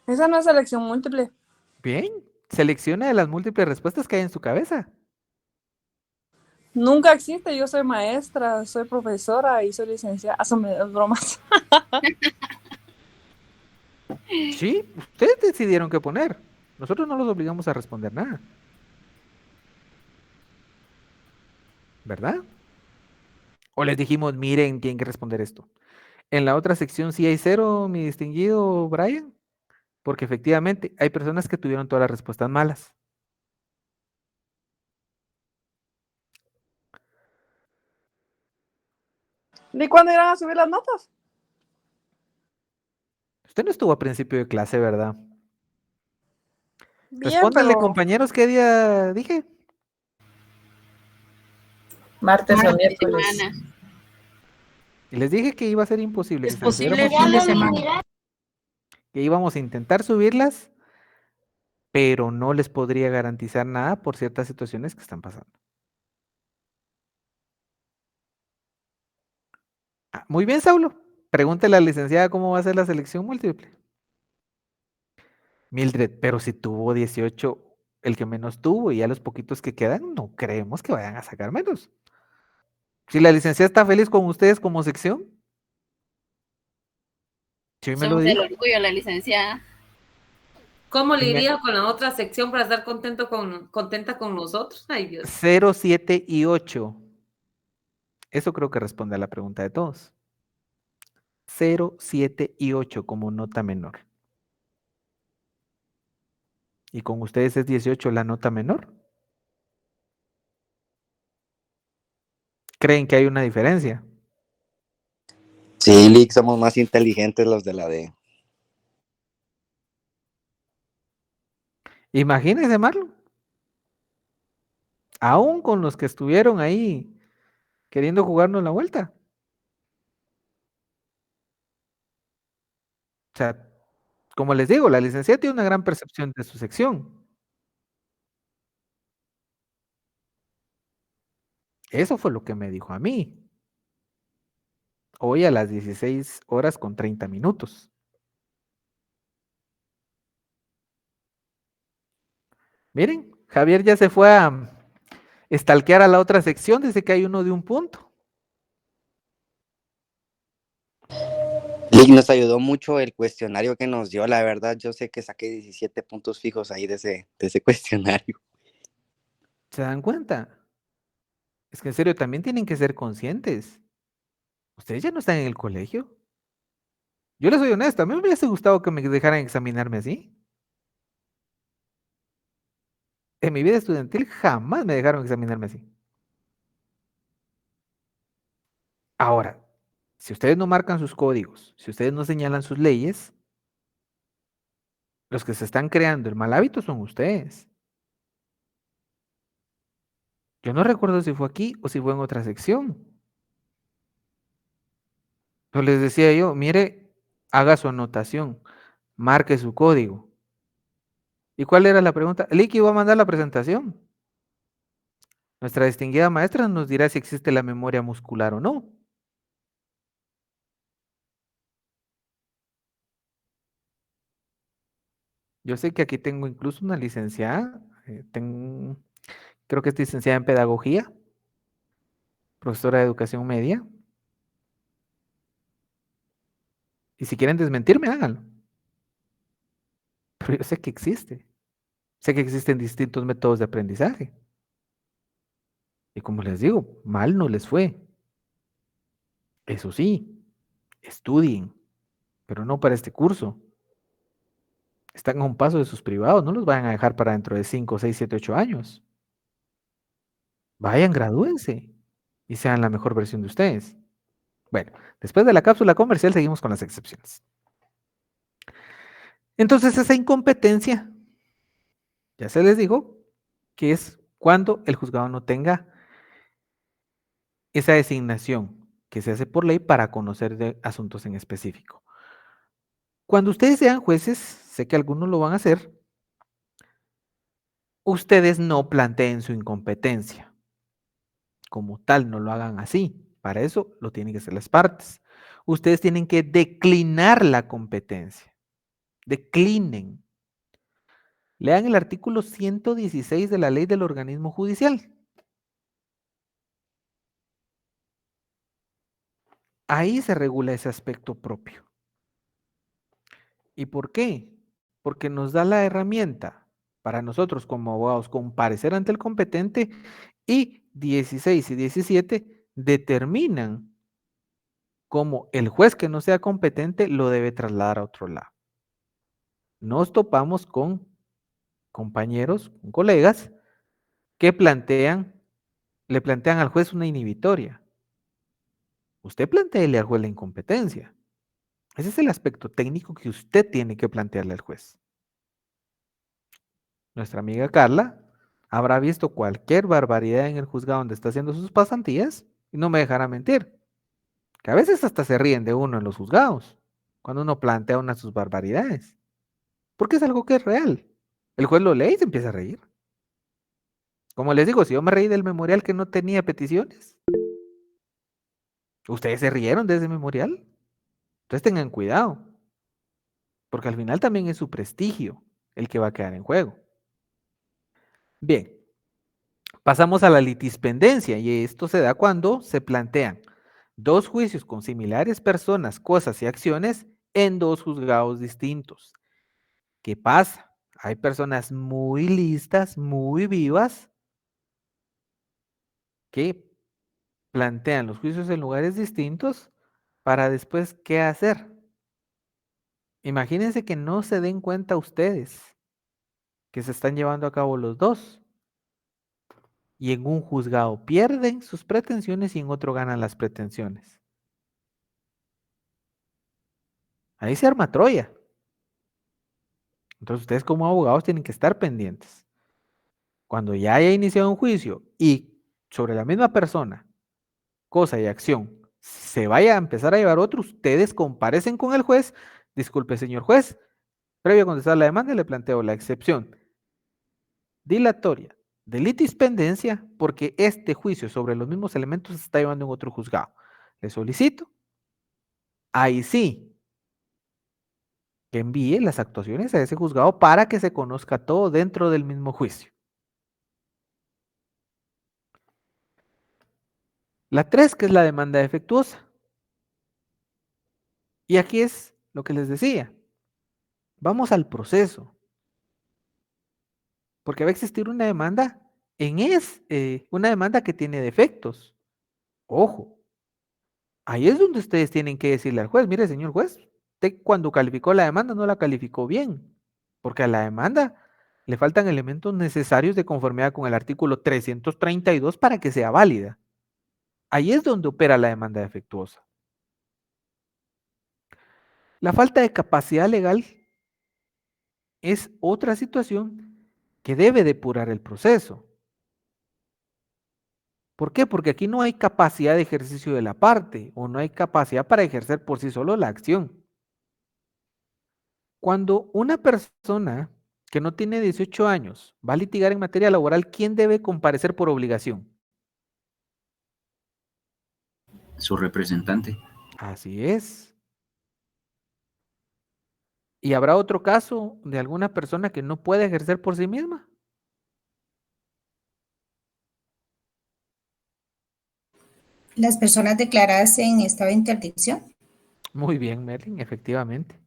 Esa no es selección múltiple. Bien. Selecciona de las múltiples respuestas que hay en su cabeza. Nunca existe. Yo soy maestra, soy profesora y soy licenciada. Eso me das bromas. Sí, ustedes decidieron qué poner. Nosotros no los obligamos a responder nada. ¿Verdad? O les dijimos, miren, tienen que responder esto. En la otra sección sí hay 0, mi distinguido Brian, porque efectivamente hay personas que tuvieron todas las respuestas malas. ¿Y cuándo irán a subir las notas? Usted no estuvo a principio de clase, ¿verdad? Bien, Respóndanle, pero compañeros, ¿qué día dije? Martes o Martes, miércoles. semana. Y les dije que iba a ser imposible. Es que se las posible hubiéramos fin de subido, semana. que íbamos a intentar subirlas, pero no les podría garantizar nada por ciertas situaciones que están pasando. Muy bien, Saulo. Pregúntele a la licenciada cómo va a ser la selección múltiple. Mildred, pero si tuvo 18, el que menos tuvo, y ya los poquitos que quedan, no creemos que vayan a sacar menos. Si la licenciada está feliz con ustedes como sección, sí me lo Somos el dijo. orgullo, la licenciada. ¿Cómo le En el iría con la otra sección para estar contenta con nosotros? Ay, Dios. 0, 7 y 8. Eso creo que responde a la pregunta de todos. 0, 7 y 8 como nota menor. ¿Y con ustedes es 18 la nota menor? ¿Creen que hay una diferencia? Sí, Lick, somos más inteligentes los de la D. Imagínense, Marlon. Aún con los que estuvieron ahí queriendo jugarnos la vuelta. O sea, como les digo, la licenciada tiene una gran percepción de su sección. Eso fue lo que me dijo a mí. Hoy a las 16 horas con 30 minutos. Miren, Javier ya se fue a stalkear a la otra sección, dice que hay uno de un punto. Lick, nos ayudó mucho el cuestionario que nos dio, la verdad, yo sé que saqué 17 puntos fijos ahí de ese cuestionario. ¿Se dan cuenta? Es que en serio, también tienen que ser conscientes. Ustedes ya no están en el colegio. Yo les soy honesto, a mí me hubiese gustado que me dejaran examinarme así. En mi vida estudiantil jamás me dejaron examinarme así. Ahora, si ustedes no marcan sus códigos, si ustedes no señalan sus leyes, los que se están creando el mal hábito son ustedes. Yo no recuerdo si fue aquí o si fue en otra sección. Pero les decía yo, mire, haga su anotación, marque su código. ¿Y cuál era la pregunta? Licky va a mandar la presentación. Nuestra distinguida maestra nos dirá si existe la memoria muscular o no. Yo sé que aquí tengo incluso una licenciada, creo que es licenciada en pedagogía, profesora de educación media. Y si quieren desmentirme, háganlo. Pero yo sé que existe. Sé que existen distintos métodos de aprendizaje. Y como les digo, mal no les fue. Eso sí, estudien, pero no para este curso. Están a un paso de sus privados, no los vayan a dejar para dentro de 5, 6, 7, 8 años. Vayan, gradúense y sean la mejor versión de ustedes. Bueno, después de la cápsula comercial seguimos con las excepciones. Entonces esa incompetencia, ya se les dijo, que es cuando el juzgado no tenga esa designación que se hace por ley para conocer de asuntos en específico. Cuando ustedes sean jueces, sé que algunos lo van a hacer, ustedes no planteen su incompetencia. Como tal, no lo hagan así. Para eso lo tienen que hacer las partes. Ustedes tienen que declinar la competencia. Declinen. Lean el artículo 116 de la ley del organismo judicial. Ahí se regula ese aspecto propio. ¿Y por qué? Porque nos da la herramienta para nosotros como abogados comparecer ante el competente y 16 y 17 determinan cómo el juez que no sea competente lo debe trasladar a otro lado. Nos topamos con compañeros, con colegas que le plantean al juez una inhibitoria. Usted plantéele al juez la incompetencia. Ese es el aspecto técnico que usted tiene que plantearle al juez. Nuestra amiga Carla habrá visto cualquier barbaridad en el juzgado donde está haciendo sus pasantías y no me dejará mentir, que a veces hasta se ríen de uno en los juzgados cuando uno plantea una de sus barbaridades, porque es algo que es real. El juez lo lee y se empieza a reír. Como les digo, si yo me reí del memorial que no tenía peticiones, ustedes se rieron de ese memorial. Entonces tengan cuidado, porque al final también es su prestigio el que va a quedar en juego. Bien, pasamos a la litispendencia y esto se da cuando se plantean dos juicios con similares personas, cosas y acciones en dos juzgados distintos. ¿Qué pasa? Hay personas muy listas, muy vivas, que plantean los juicios en lugares distintos para después, ¿qué hacer? Imagínense que no se den cuenta ustedes que se están llevando a cabo los dos. Y en un juzgado pierden sus pretensiones y en otro ganan las pretensiones. Ahí se arma Troya. Entonces ustedes como abogados tienen que estar pendientes. Cuando ya haya iniciado un juicio y sobre la misma persona, cosa y acción, se vaya a empezar a llevar otro, ustedes comparecen con el juez. Disculpe, señor juez, previo a contestar la demanda le planteo la excepción dilatoria de litispendencia porque este juicio sobre los mismos elementos se está llevando en otro juzgado. Le solicito, ahí sí, que envíe las actuaciones a ese juzgado para que se conozca todo dentro del mismo juicio. La 3, que es la demanda defectuosa. Y aquí es lo que les decía. Vamos al proceso. Porque va a existir una demanda una demanda que tiene defectos. Ojo, ahí es donde ustedes tienen que decirle al juez, mire, señor juez, usted cuando calificó la demanda no la calificó bien, porque a la demanda le faltan elementos necesarios de conformidad con el artículo 332 para que sea válida. Ahí es donde opera la demanda defectuosa. La falta de capacidad legal es otra situación que debe depurar el proceso. ¿Por qué? Porque aquí no hay capacidad de ejercicio de la parte o no hay capacidad para ejercer por sí solo la acción. Cuando una persona que no tiene 18 años va a litigar en materia laboral, ¿quién debe comparecer por obligación? Su representante. Así es. ¿Y habrá otro caso de alguna persona que no puede ejercer por sí misma? Las personas declaradas en estado de interdicción. Muy bien, Merlin, efectivamente.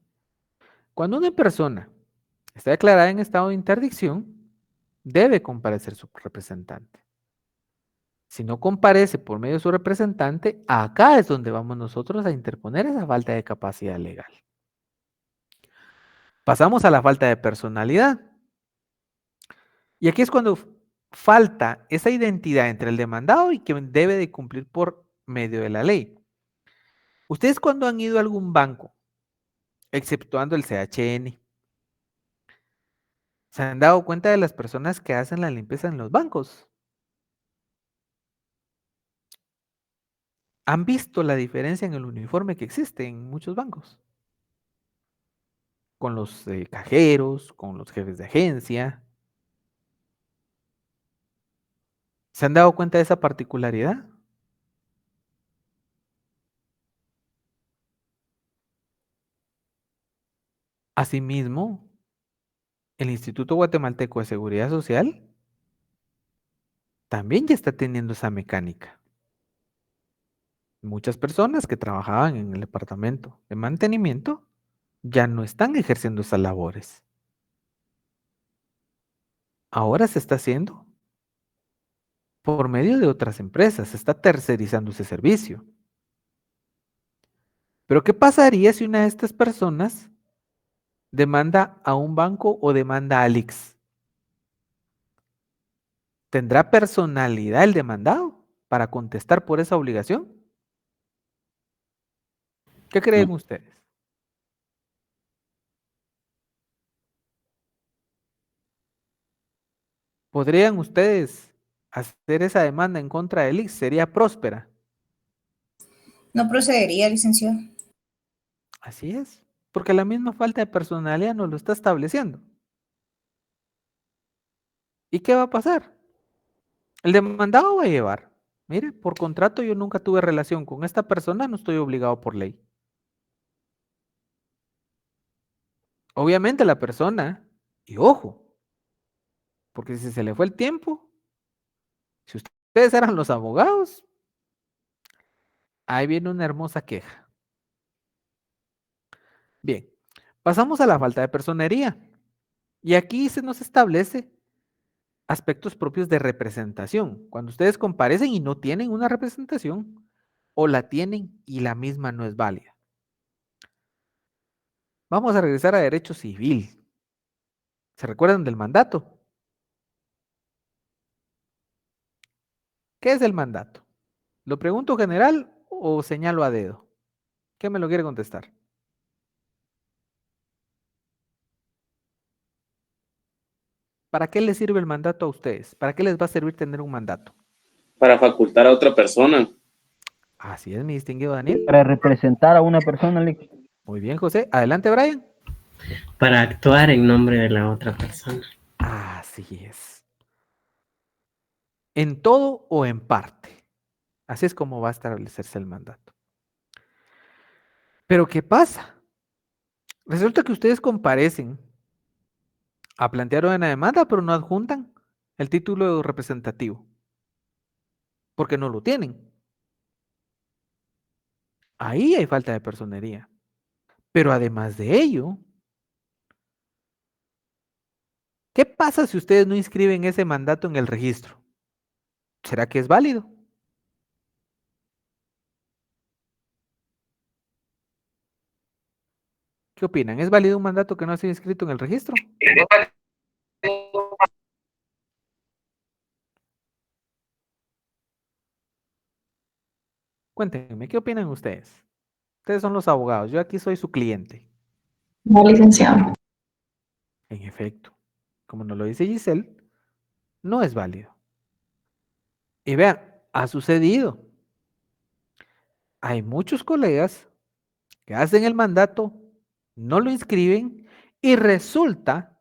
Cuando una persona está declarada en estado de interdicción, debe comparecer su representante. Si no comparece por medio de su representante, acá es donde vamos nosotros a interponer esa falta de capacidad legal. Pasamos a la falta de personalidad. Y aquí es cuando falta esa identidad entre el demandado y que debe de cumplir por medio de la ley. Ustedes cuando han ido a algún banco, exceptuando el CHN, se han dado cuenta de las personas que hacen la limpieza en los bancos. ¿Han visto la diferencia en el uniforme que existe en muchos bancos? Con los cajeros, con los jefes de agencia. ¿Se han dado cuenta de esa particularidad? Asimismo, el Instituto Guatemalteco de Seguridad Social también ya está teniendo esa mecánica. Muchas personas que trabajaban en el departamento de mantenimiento ya no están ejerciendo esas labores. Ahora se está haciendo por medio de otras empresas, se está tercerizando ese servicio. Pero ¿qué pasaría si una de estas personas demanda a un banco o demanda a Alix? ¿Tendrá personalidad el demandado para contestar por esa obligación? ¿Qué creen No. ustedes? ¿Podrían ustedes hacer esa demanda en contra de Alix? ¿Sería próspera? No procedería, licenciado. Así es, porque la misma falta de personalidad nos lo está estableciendo. ¿Y qué va a pasar? El demandado va a llevar, mire, por contrato yo nunca tuve relación con esta persona, no estoy obligado por ley. Obviamente la persona, y ojo, porque si se le fue el tiempo, si ustedes eran los abogados, ahí viene una hermosa queja. Bien, pasamos a la falta de personería. Y aquí se nos establece aspectos propios de representación. Cuando ustedes comparecen y no tienen una representación, o la tienen y la misma no es válida. Vamos a regresar a derecho civil. ¿Se recuerdan del mandato? ¿Qué es el mandato? ¿Lo pregunto general o señalo a dedo? ¿Qué me lo quiere contestar? ¿Para qué les sirve el mandato a ustedes? ¿Para qué les va a servir tener un mandato? Para facultar a otra persona. Así es, mi distinguido Daniel. Para representar a una persona, Lick. Muy bien, José. Adelante, Brian. Para actuar en nombre de la otra persona. Así es. En todo o en parte. Así es como va a establecerse el mandato. Pero ¿qué pasa? Resulta que ustedes comparecen a plantear una demanda, pero no adjuntan el título representativo. Porque no lo tienen. Ahí hay falta de personería. Pero además de ello, ¿qué pasa si ustedes no inscriben ese mandato en el registro? ¿Será que es válido? ¿Qué opinan? ¿Es válido un mandato que no ha sido inscrito en el registro? Cuéntenme, ¿qué opinan ustedes? Ustedes son los abogados, yo aquí soy su cliente. No, licenciado. En efecto, como nos lo dice Giselle, no es válido. Y vean, ha sucedido. Hay muchos colegas que hacen el mandato, no lo inscriben y resulta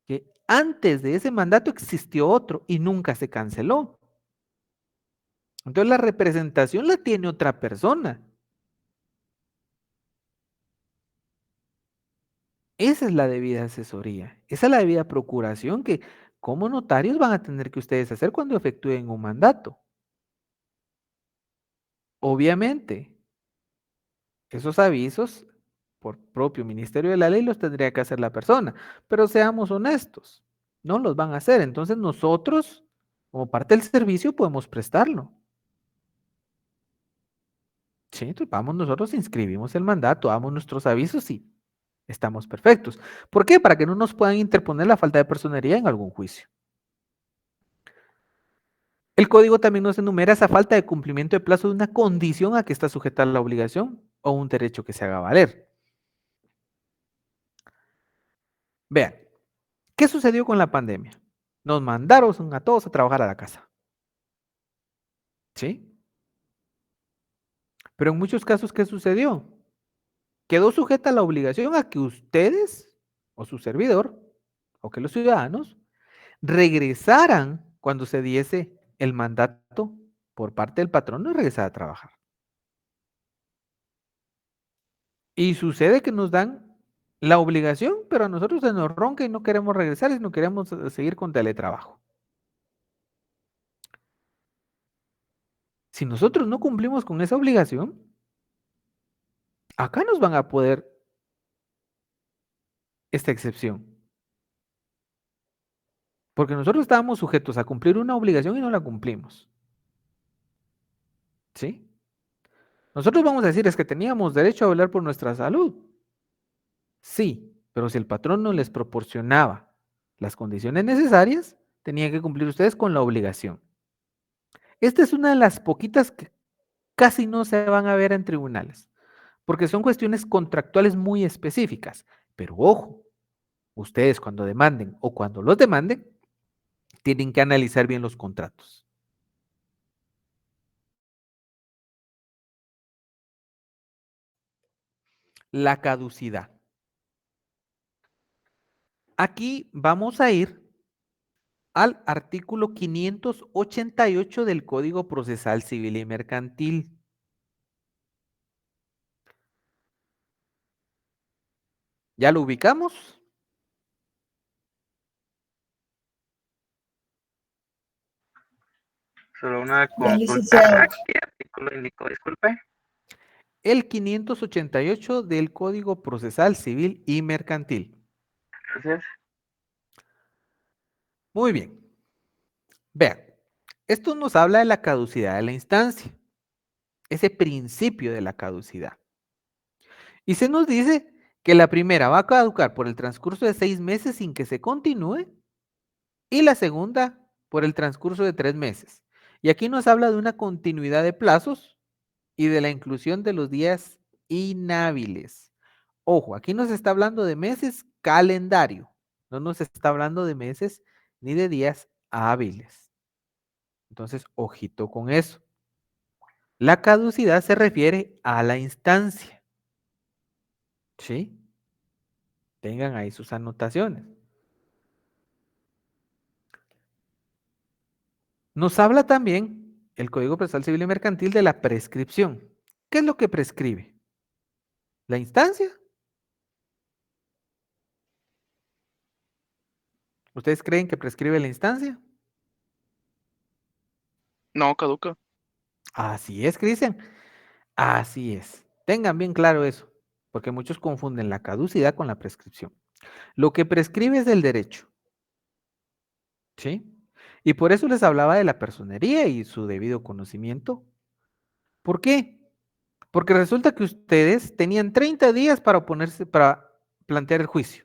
que antes de ese mandato existió otro y nunca se canceló. Entonces la representación la tiene otra persona. Esa es la debida asesoría, esa es la debida procuración que como notarios van a tener que ustedes hacer cuando efectúen un mandato. Obviamente, esos avisos por propio Ministerio de la Ley los tendría que hacer la persona, pero seamos honestos, no los van a hacer. Entonces nosotros, como parte del servicio, podemos prestarlo. Sí, entonces vamos nosotros, inscribimos el mandato, damos nuestros avisos y estamos perfectos. ¿Por qué? Para que no nos puedan interponer la falta de personería en algún juicio. El código también nos enumera esa falta de cumplimiento de plazo de una condición a que está sujeta la obligación o un derecho que se haga valer. Vean, ¿qué sucedió con la pandemia? Nos mandaron a todos a trabajar a la casa. ¿Sí? Pero en muchos casos, ¿qué sucedió? Quedó sujeta la obligación a que ustedes o su servidor o que los ciudadanos regresaran cuando se diese el mandato por parte del patrón y regresar a trabajar. Y sucede que nos dan la obligación, pero a nosotros se nos ronca y no queremos regresar y no queremos seguir con teletrabajo. Si nosotros no cumplimos con esa obligación, acá nos van a poder esta excepción. Porque nosotros estábamos sujetos a cumplir una obligación y no la cumplimos. ¿Sí? Nosotros vamos a decir, es que teníamos derecho a velar por nuestra salud. Sí, pero si el patrón no les proporcionaba las condiciones necesarias, tenían que cumplir ustedes con la obligación. Esta es una de las poquitas que casi no se van a ver en tribunales, porque son cuestiones contractuales muy específicas. Pero ojo, ustedes cuando demanden o cuando los demanden, tienen que analizar bien los contratos. La caducidad. Aquí vamos a ir al artículo 588 del Código Procesal Civil y Mercantil. ¿Ya lo ubicamos? Solo una Ya, consulta. licenciado. ¿Qué artículo indicó? Disculpe. El 588 del Código Procesal Civil y Mercantil. Gracias. Muy bien. Vean, esto nos habla de la caducidad de la instancia, ese principio de la caducidad. Y se nos dice que la primera va a caducar por el transcurso de 6 meses sin que se continúe y la segunda por el transcurso de 3 meses. Y aquí nos habla de una continuidad de plazos y de la inclusión de los días inhábiles. Ojo, aquí nos está hablando de meses calendario, no nos está hablando de meses ni de días hábiles. Entonces, ojito con eso. La caducidad se refiere a la instancia. ¿Sí? Tengan ahí sus anotaciones. Nos habla también el Código Procesal Civil y Mercantil de la prescripción. ¿Qué es lo que prescribe? ¿La instancia? ¿Ustedes creen que prescribe la instancia? No, caduca. Así es, Cristian. Así es. Tengan bien claro eso, porque muchos confunden la caducidad con la prescripción. Lo que prescribe es el derecho. ¿Sí? Y por eso les hablaba de la personería y su debido conocimiento. ¿Por qué? Porque resulta que ustedes tenían 30 días para oponerse, para plantear el juicio.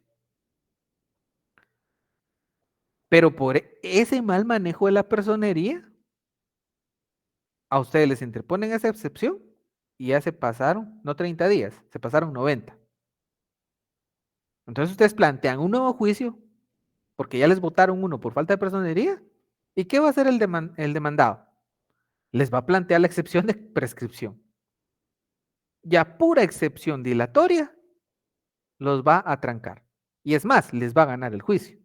Pero por ese mal manejo de la personería, a ustedes les interponen esa excepción y ya se pasaron, no 30 días, se pasaron 90. Entonces ustedes plantean un nuevo juicio porque ya les votaron uno por falta de personería. ¿Y qué va a hacer el demandado? Les va a plantear la excepción de prescripción. Y a pura excepción dilatoria, los va a trancar. Y es más, les va a ganar el juicio,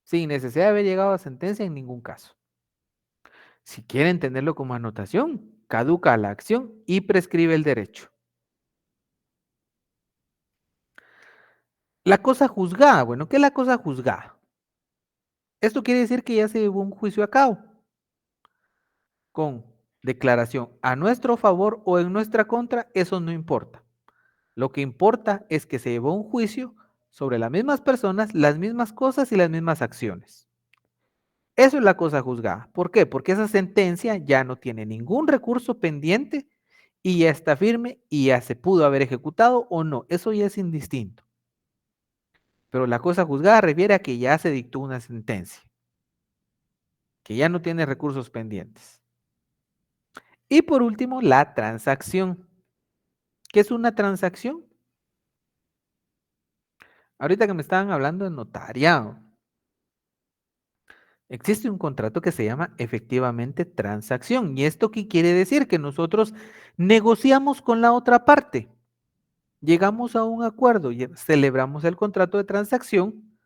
sin necesidad de haber llegado a sentencia en ningún caso. Si quieren tenerlo como anotación, caduca la acción y prescribe el derecho. La cosa juzgada. Bueno, ¿qué es la cosa juzgada? Esto quiere decir que ya se llevó un juicio a cabo con declaración a nuestro favor o en nuestra contra, eso no importa. Lo que importa es que se llevó un juicio sobre las mismas personas, las mismas cosas y las mismas acciones. Eso es la cosa juzgada. ¿Por qué? Porque esa sentencia ya no tiene ningún recurso pendiente y ya está firme y ya se pudo haber ejecutado o no. Eso ya es indistinto. Pero la cosa juzgada refiere a que ya se dictó una sentencia, que ya no tiene recursos pendientes. Y por último, la transacción. ¿Qué es una transacción? Ahorita que me estaban hablando de notariado, existe un contrato que se llama efectivamente transacción. ¿Y esto qué quiere decir? Que nosotros negociamos con la otra parte. Llegamos a un acuerdo y celebramos el contrato de transacción.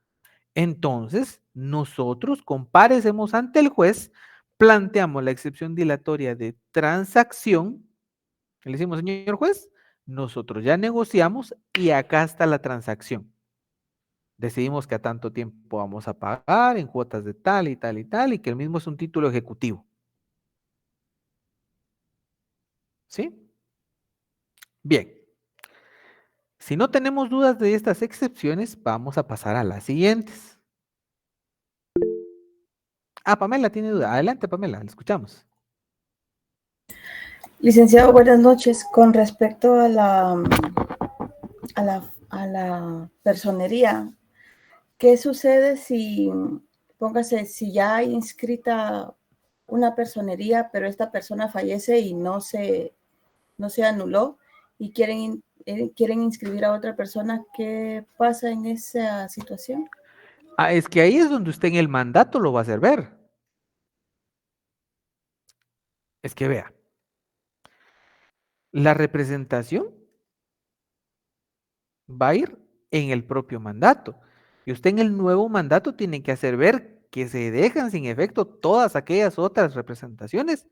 Entonces, nosotros comparecemos ante el juez, planteamos la excepción dilatoria de transacción. Le decimos, señor juez, nosotros ya negociamos y acá está la transacción. Decidimos que a tanto tiempo vamos a pagar en cuotas de tal y tal y tal y que el mismo es un título ejecutivo. ¿Sí? Bien. Si no tenemos dudas de estas excepciones, vamos a pasar a las siguientes. Ah, Pamela tiene duda. Adelante, Pamela, la escuchamos. Licenciado, buenas noches. Con respecto a la personería, ¿qué sucede si, póngase, si ya hay inscrita una personería, pero esta persona fallece y no se anuló y quieren inscribir a otra persona? ¿Qué pasa en esa situación? Ah, es que ahí es donde usted en el mandato lo va a hacer ver. Es que vea, la representación va a ir en el propio mandato. Y usted en el nuevo mandato tiene que hacer ver que se dejan sin efecto todas aquellas otras representaciones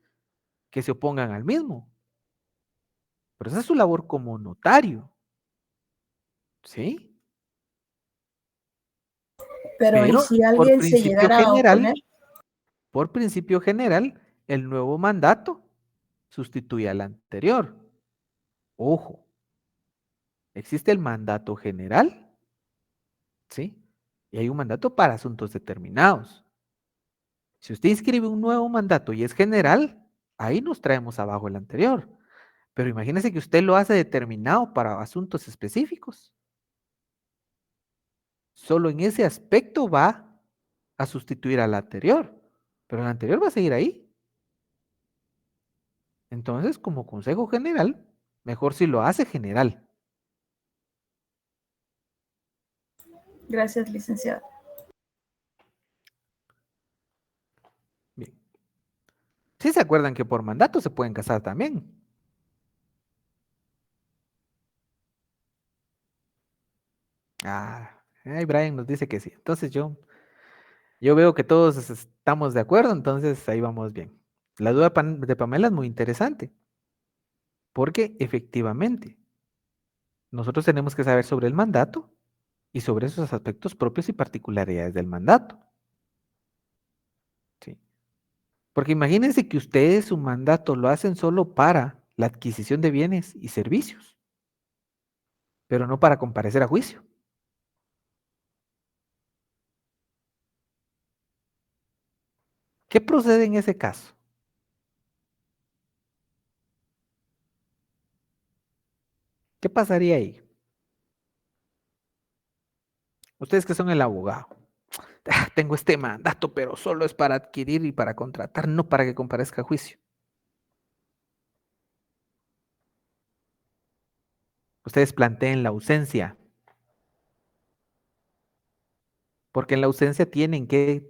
que se opongan al mismo. Pero esa es su labor como notario. ¿Sí? Pero ¿y si alguien se llegara a oponer? Por principio general, el nuevo mandato sustituye al anterior. Ojo, existe el mandato general, ¿sí? Y hay un mandato para asuntos determinados. Si usted inscribe un nuevo mandato y es general, ahí nos traemos abajo el anterior. Pero imagínese que usted lo hace determinado para asuntos específicos. Solo en ese aspecto va a sustituir al anterior, pero el anterior va a seguir ahí. Entonces, como consejo general, mejor si lo hace general. Gracias, licenciado. Bien. ¿Sí se acuerdan que por mandato se pueden casar también? Ahí Brian nos dice que sí. Entonces yo veo que todos estamos de acuerdo, entonces ahí vamos bien. La duda de Pamela es muy interesante, porque efectivamente nosotros tenemos que saber sobre el mandato y sobre esos aspectos propios y particularidades del mandato. ¿Sí? Porque imagínense que ustedes su mandato lo hacen solo para la adquisición de bienes y servicios, pero no para comparecer a juicio. ¿Qué procede en ese caso? ¿Qué pasaría ahí? Ustedes que son el abogado. Tengo este mandato, pero solo es para adquirir y para contratar, no para que comparezca a juicio. Ustedes planteen la ausencia. Porque en la ausencia tienen que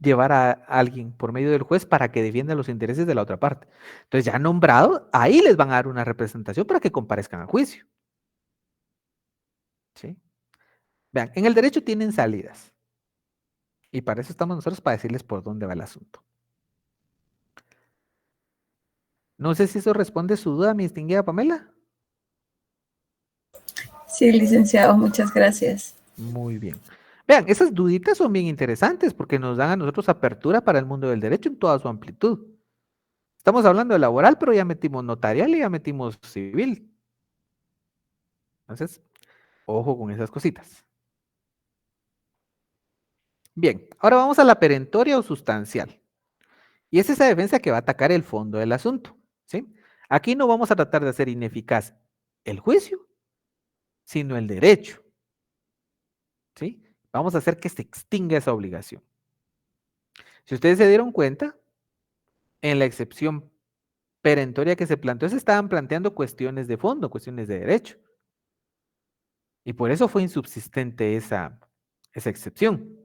llevar a alguien por medio del juez para que defienda los intereses de la otra parte. Entonces, ya nombrado, ahí les van a dar una representación para que comparezcan a juicio. ¿Sí? Vean, en el derecho tienen salidas. Y para eso estamos nosotros, para decirles por dónde va el asunto. No sé si eso responde su duda, mi distinguida Pamela. Sí, licenciado, muchas gracias. Muy bien. Vean, esas duditas son bien interesantes porque nos dan a nosotros apertura para el mundo del derecho en toda su amplitud. Estamos hablando de laboral, pero ya metimos notarial y ya metimos civil. Entonces, ojo con esas cositas. Bien, ahora vamos a la perentoria o sustancial. Y es esa defensa que va a atacar el fondo del asunto. ¿Sí? Aquí no vamos a tratar de hacer ineficaz el juicio, sino el derecho. ¿Sí? Vamos a hacer que se extinga esa obligación. Si ustedes se dieron cuenta, en la excepción perentoria que se planteó, se estaban planteando cuestiones de fondo, cuestiones de derecho. Y por eso fue insubsistente esa excepción.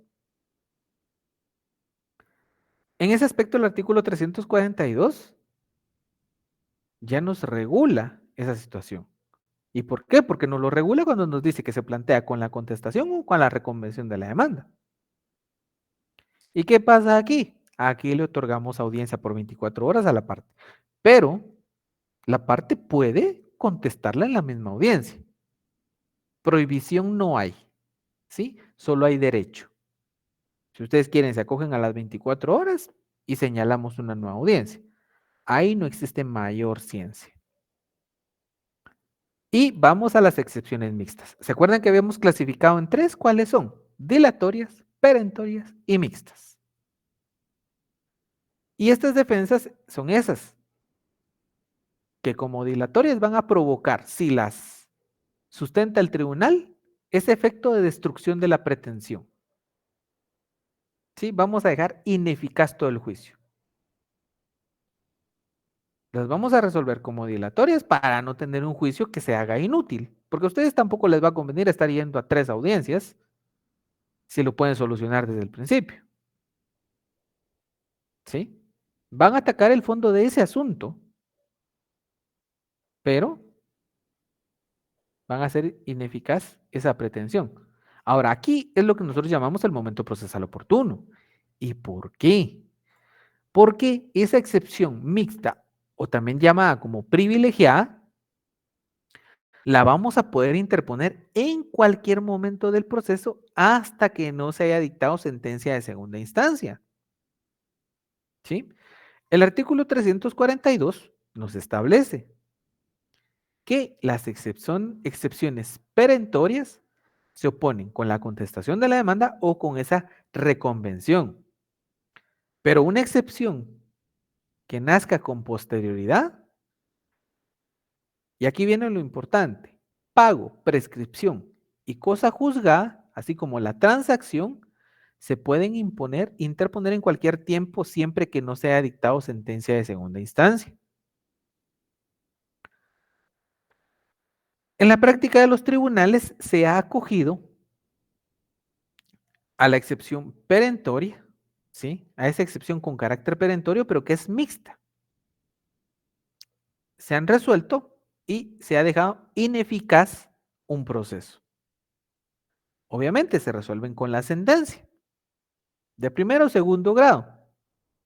En ese aspecto, el artículo 342 ya nos regula esa situación. ¿Y por qué? Porque nos lo regula cuando nos dice que se plantea con la contestación o con la reconvención de la demanda. ¿Y qué pasa aquí? Aquí le otorgamos audiencia por 24 horas a la parte, pero la parte puede contestarla en la misma audiencia. Prohibición no hay, ¿sí? Solo hay derecho. Si ustedes quieren, se acogen a las 24 horas y señalamos una nueva audiencia. Ahí no existe mayor ciencia. Y vamos a las excepciones mixtas. ¿Se acuerdan que habíamos clasificado en 3? ¿Cuáles son? Dilatorias, perentorias y mixtas. Y estas defensas son esas, que como dilatorias van a provocar, si las sustenta el tribunal, ese efecto de destrucción de la pretensión. ¿Sí? Vamos a dejar ineficaz todo el juicio. Las vamos a resolver como dilatorias para no tener un juicio que se haga inútil, porque a ustedes tampoco les va a convenir estar yendo a 3 audiencias si lo pueden solucionar desde el principio. ¿Sí? Van a atacar el fondo de ese asunto, pero van a hacer ineficaz esa pretensión. Ahora, aquí es lo que nosotros llamamos el momento procesal oportuno. ¿Y por qué? Porque esa excepción mixta, o también llamada como privilegiada, la vamos a poder interponer en cualquier momento del proceso hasta que no se haya dictado sentencia de segunda instancia. ¿Sí? El artículo 342 nos establece que las excepciones perentorias se oponen con la contestación de la demanda o con esa reconvención. Pero una excepción que nazca con posterioridad, y aquí viene lo importante, pago, prescripción y cosa juzgada, así como la transacción, se pueden interponer en cualquier tiempo siempre que no se haya dictado sentencia de segunda instancia. En la práctica de los tribunales se ha acogido a la excepción perentoria, ¿sí? A esa excepción con carácter perentorio, pero que es mixta. Se han resuelto y se ha dejado ineficaz un proceso. Obviamente se resuelven con la sentencia de primero o segundo grado,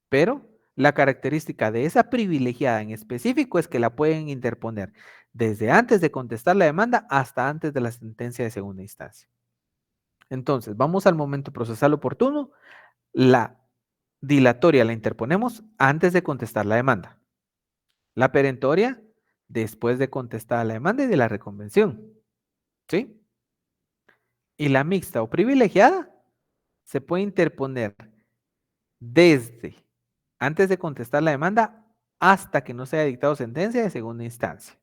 pero la característica de esa privilegiada en específico es que la pueden interponer desde antes de contestar la demanda hasta antes de la sentencia de segunda instancia. Entonces, vamos al momento procesal oportuno. La dilatoria la interponemos antes de contestar la demanda. La perentoria después de contestar la demanda y de la reconvención. ¿Sí? Y la mixta o privilegiada se puede interponer desde antes de contestar la demanda hasta que no se haya dictado sentencia de segunda instancia.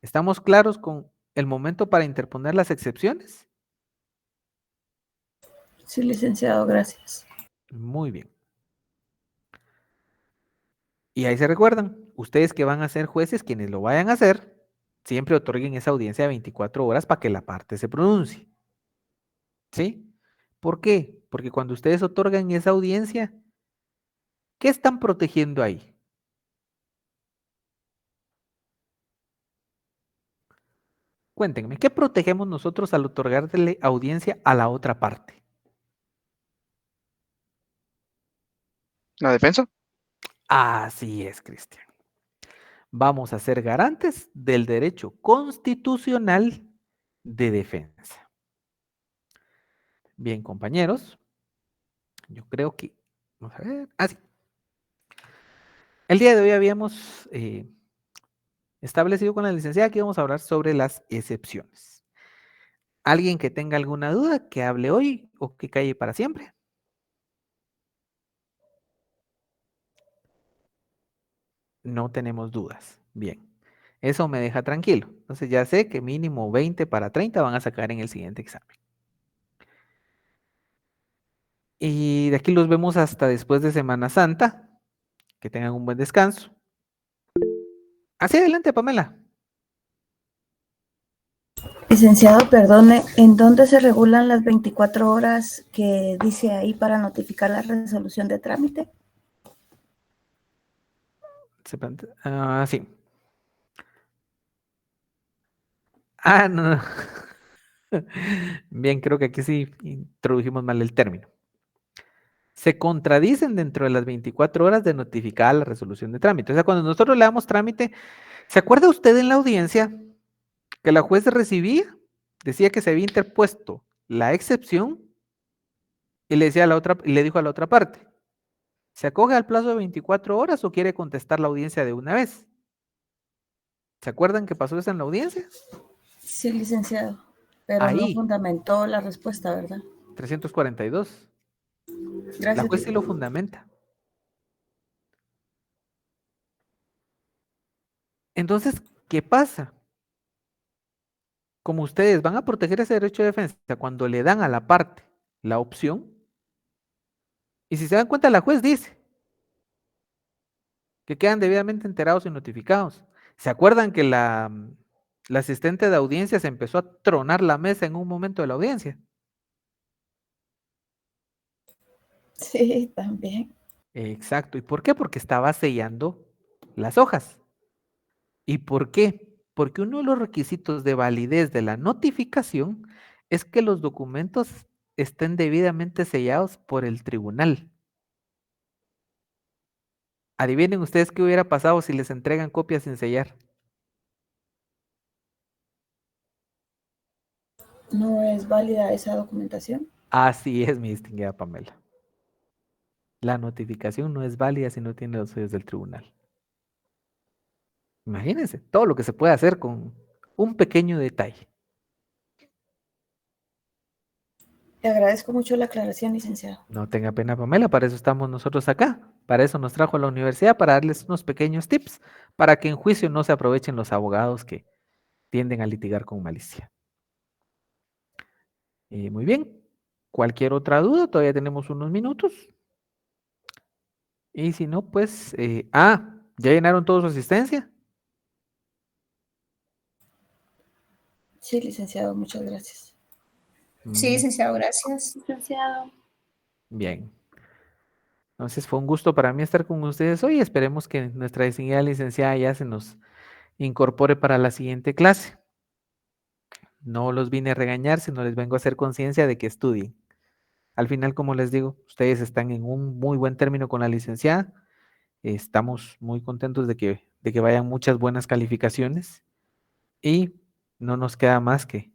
¿Estamos claros con el momento para interponer las excepciones? Sí, licenciado, gracias. Muy bien. Y ahí se recuerdan, ustedes que van a ser jueces, quienes lo vayan a hacer, siempre otorguen esa audiencia de 24 horas para que la parte se pronuncie. ¿Sí? ¿Por qué? Porque cuando ustedes otorgan esa audiencia, ¿qué están protegiendo ahí? Cuéntenme, ¿qué protegemos nosotros al otorgarle audiencia a la otra parte? ¿La defensa? Así es, Cristian. Vamos a ser garantes del derecho constitucional de defensa. Bien, compañeros, yo creo que, vamos a ver, así. El día de hoy habíamos establecido con la licenciada que íbamos a hablar sobre las excepciones. ¿Alguien que tenga alguna duda que hable hoy o que calle para siempre? No tenemos dudas. Bien, eso me deja tranquilo. Entonces ya sé que mínimo 20 para 30 van a sacar en el siguiente examen. Y de aquí los vemos hasta después de Semana Santa. Que tengan un buen descanso. Hacia adelante, Pamela. Licenciado, perdone, ¿en dónde se regulan las 24 horas que dice ahí para notificar la resolución de trámite? Sí. Ah, no. Bien, creo que aquí sí introdujimos mal el término. Se contradicen dentro de las 24 horas de notificar la resolución de trámite. O sea, cuando nosotros le damos trámite, ¿se acuerda usted en la audiencia que la juez recibía? Decía que se había interpuesto la excepción y le decía a la otra, y le dijo a la otra parte, ¿se acoge al plazo de 24 horas o quiere contestar la audiencia de una vez? ¿Se acuerdan que pasó eso en la audiencia? Sí, licenciado, pero no Ahí, fundamentó la respuesta, ¿verdad? 342. La Gracias. juez sí lo fundamenta. Entonces, ¿qué pasa? Como ustedes van a proteger ese derecho de defensa cuando le dan a la parte la opción, y si se dan cuenta, la juez dice que quedan debidamente enterados y notificados. ¿Se acuerdan que la asistente de audiencia se empezó a tronar la mesa en un momento de la audiencia? Sí, también. Exacto. ¿Y por qué? Porque estaba sellando las hojas. ¿Y por qué? Porque uno de los requisitos de validez de la notificación es que los documentos estén debidamente sellados por el tribunal. Adivinen ustedes qué hubiera pasado si les entregan copias sin sellar. ¿No es válida esa documentación? Así es, mi distinguida Pamela. La notificación no es válida si no tiene los sellos del tribunal. Imagínense todo lo que se puede hacer con un pequeño detalle. Le agradezco mucho la aclaración, licenciado. No tenga pena, Pamela, para eso estamos nosotros acá. Para eso nos trajo a la universidad, para darles unos pequeños tips, para que en juicio no se aprovechen los abogados que tienden a litigar con malicia. Muy bien. Cualquier otra duda, todavía tenemos unos minutos. Y si no, pues... ¿ya llenaron toda su asistencia? Sí, licenciado, muchas gracias. Sí, licenciado, gracias. Licenciado. Bien. Entonces fue un gusto para mí estar con ustedes hoy. Esperemos que nuestra distinguida licenciada ya se nos incorpore para la siguiente clase. No los vine a regañar, sino les vengo a hacer conciencia de que estudien. Al final, como les digo, ustedes están en un muy buen término con la licenciada. Estamos muy contentos de que vayan muchas buenas calificaciones y no nos queda más que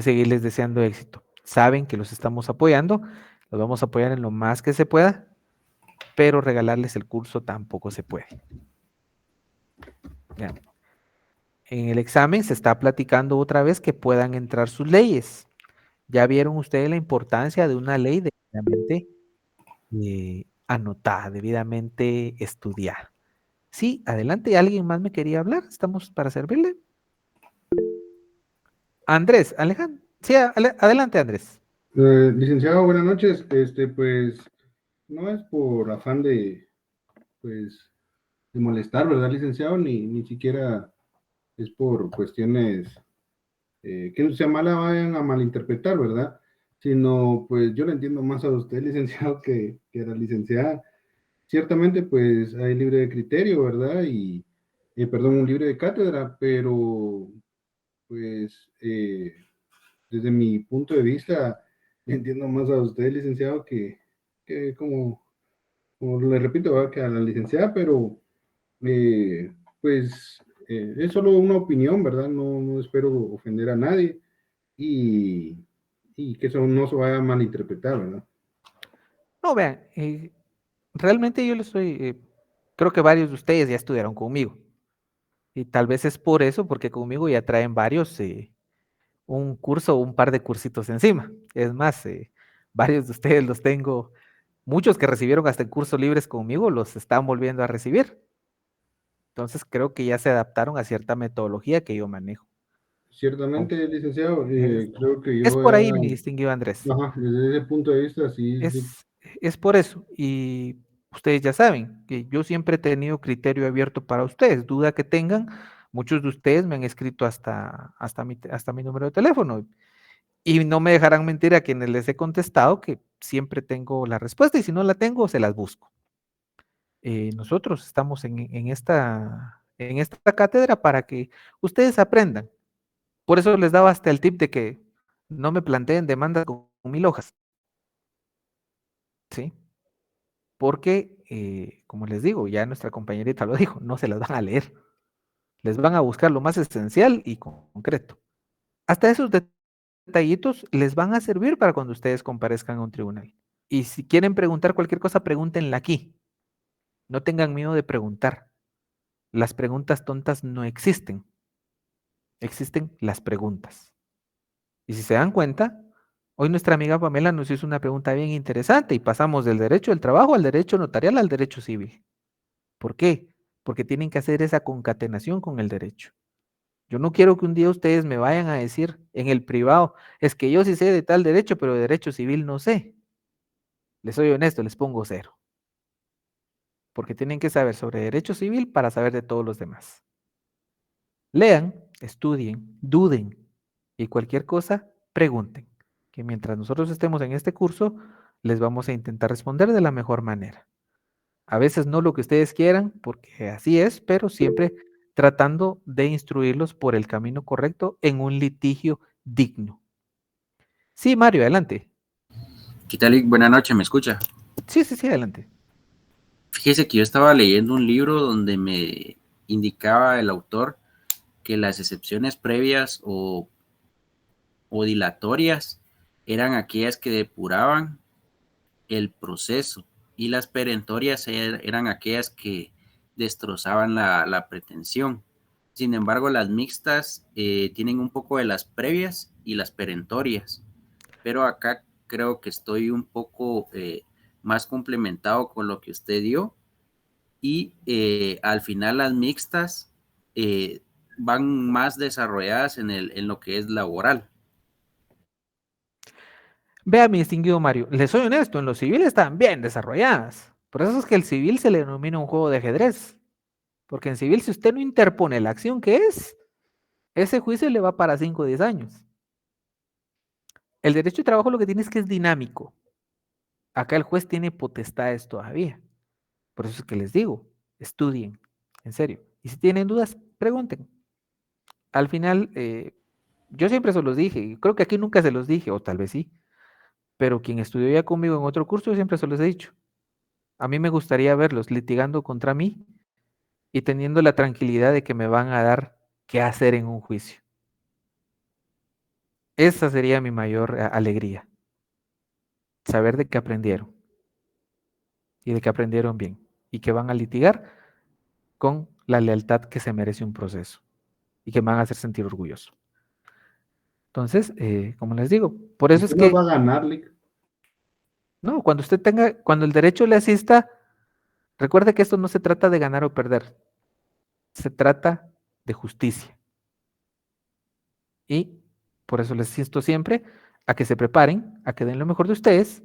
seguirles deseando éxito. Saben que los estamos apoyando, los vamos a apoyar en lo más que se pueda, pero regalarles el curso tampoco se puede. Vean. En el examen se está platicando otra vez que puedan entrar sus leyes. Ya vieron ustedes la importancia de una ley debidamente anotada, debidamente estudiada. Sí, adelante. ¿Alguien más me quería hablar? Estamos para servirle. Andrés, Alejandro. Sí, adelante, Andrés. Licenciado, buenas noches. Pues, no es por afán pues, de molestar, ¿verdad, licenciado? Ni siquiera es por cuestiones que no sea mala, vayan a malinterpretar, ¿verdad? Sino, pues, yo le entiendo más a usted, licenciado, que a la licenciada. Ciertamente, pues, hay libre de criterio, ¿verdad? Perdón, un libre de cátedra, pero, pues, desde mi punto de vista, entiendo más a usted, licenciado, que como le repito, ¿verdad? Que a la licenciada, pero pues es solo una opinión, ¿verdad? No espero ofender a nadie y que eso no se vaya a malinterpretar, ¿verdad? No, vean, realmente yo creo que varios de ustedes ya estudiaron conmigo. Y tal vez es por eso, porque conmigo ya traen varios, un curso o un par de cursitos encima. Es más, varios de ustedes los tengo, muchos que recibieron hasta en cursos libres conmigo, los están volviendo a recibir. Entonces creo que ya se adaptaron a cierta metodología que yo manejo. Ciertamente, licenciado, creo que Es yo por ahí, mi distinguido Andrés. Ajá, desde ese punto de vista, sí. Es por eso. Y ustedes ya saben que yo siempre he tenido criterio abierto para ustedes. Duda que tengan, muchos de ustedes me han escrito hasta mi número de teléfono. Y no me dejarán mentir a quienes les he contestado que siempre tengo la respuesta y si no la tengo, se las busco. Nosotros estamos en esta cátedra para que ustedes aprendan. Por eso les daba hasta el tip de que no me planteen demandas con 1000 hojas. ¿Sí? Porque, como les digo, ya nuestra compañerita lo dijo, no se las van a leer. Les van a buscar lo más esencial y concreto. Hasta esos detallitos les van a servir para cuando ustedes comparezcan a un tribunal. Y si quieren preguntar cualquier cosa, pregúntenla aquí. No tengan miedo de preguntar. Las preguntas tontas no existen. Existen las preguntas. Y si se dan cuenta, hoy nuestra amiga Pamela nos hizo una pregunta bien interesante y pasamos del derecho del trabajo al derecho notarial al derecho civil. ¿Por qué? Porque tienen que hacer esa concatenación con el derecho. Yo no quiero que un día ustedes me vayan a decir en el privado, es que yo sí sé de tal derecho, pero de derecho civil no sé. Les soy honesto, les pongo 0. Porque tienen que saber sobre derecho civil para saber de todos los demás. Lean, estudien, duden y cualquier cosa, pregunten. Que mientras nosotros estemos en este curso, les vamos a intentar responder de la mejor manera. A veces no lo que ustedes quieran, porque así es, pero siempre tratando de instruirlos por el camino correcto en un litigio digno. Sí, Mario, adelante. ¿Qué tal? Buenas noches, ¿me escucha? Sí, adelante. Fíjese que yo estaba leyendo un libro donde me indicaba el autor que las excepciones previas o dilatorias eran aquellas que depuraban el proceso y las perentorias eran aquellas que destrozaban la pretensión. Sin embargo, las mixtas tienen un poco de las previas y las perentorias, pero acá creo que estoy un poco más complementado con lo que usted dio, y al final las mixtas van más desarrolladas en lo que es laboral. Vea, mi distinguido Mario, les soy honesto, en los civiles están bien desarrolladas. Por eso es que el civil se le denomina un juego de ajedrez. Porque en civil, si usted no interpone la acción que es, ese juicio le va para 5 o 10 años. El derecho de trabajo lo que tiene es que es dinámico. Acá el juez tiene potestades todavía. Por eso es que les digo, estudien, en serio. Y si tienen dudas, pregunten. Al final, yo siempre se los dije, y creo que aquí nunca se los dije, o tal vez sí, pero quien estudió ya conmigo en otro curso, siempre se los he dicho. A mí me gustaría verlos litigando contra mí y teniendo la tranquilidad de que me van a dar qué hacer en un juicio. Esa sería mi mayor alegría. Saber de que aprendieron y de que aprendieron bien y que van a litigar con la lealtad que se merece un proceso y que me van a hacer sentir orgulloso. Entonces, como les digo, por eso es ¿Usted que... no va a ganar, Lick? No, cuando usted tenga, cuando el derecho le asista, recuerde que esto no se trata de ganar o perder, se trata de justicia. Y por eso les insto siempre a que se preparen, a que den lo mejor de ustedes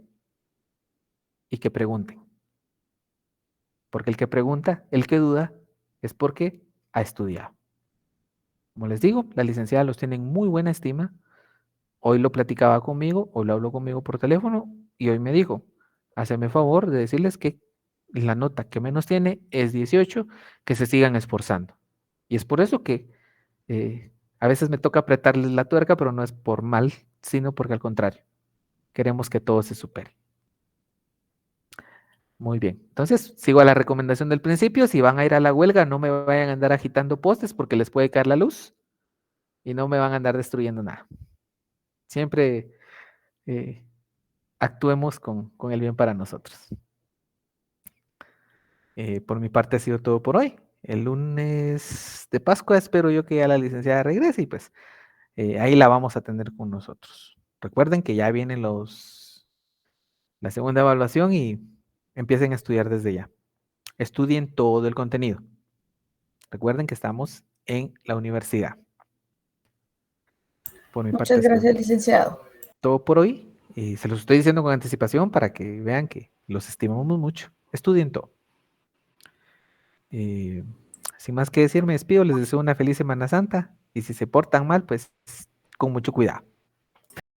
y que pregunten. Porque el que pregunta, el que duda, es porque ha estudiado. Como les digo, la licenciada los tiene en muy buena estima. Hoy lo platicaba conmigo, hoy lo habló conmigo por teléfono y hoy me dijo, háceme favor de decirles que la nota que menos tiene es 18, que se sigan esforzando. Y es por eso que a veces me toca apretarles la tuerca, pero no es por mal, sino porque al contrario, queremos que todo se supere. Muy bien, entonces sigo a la recomendación del principio, si van a ir a la huelga, no me vayan a andar agitando postes porque les puede caer la luz y no me van a andar destruyendo nada. Siempre actuemos con el bien para nosotros. Por mi parte ha sido todo por hoy. El lunes de Pascua espero yo que ya la licenciada regrese y pues ahí la vamos a tener con nosotros. Recuerden que ya vienen la segunda evaluación y empiecen a estudiar desde ya. Estudien todo el contenido. Recuerden que estamos en la universidad. Por mi parte, Muchas gracias, licenciado. todo por hoy. Se los estoy diciendo con anticipación para que vean que los estimamos mucho. Estudien todo. Sin más que decir, me despido. Les deseo una feliz Semana Santa. Y si se portan mal, pues con mucho cuidado.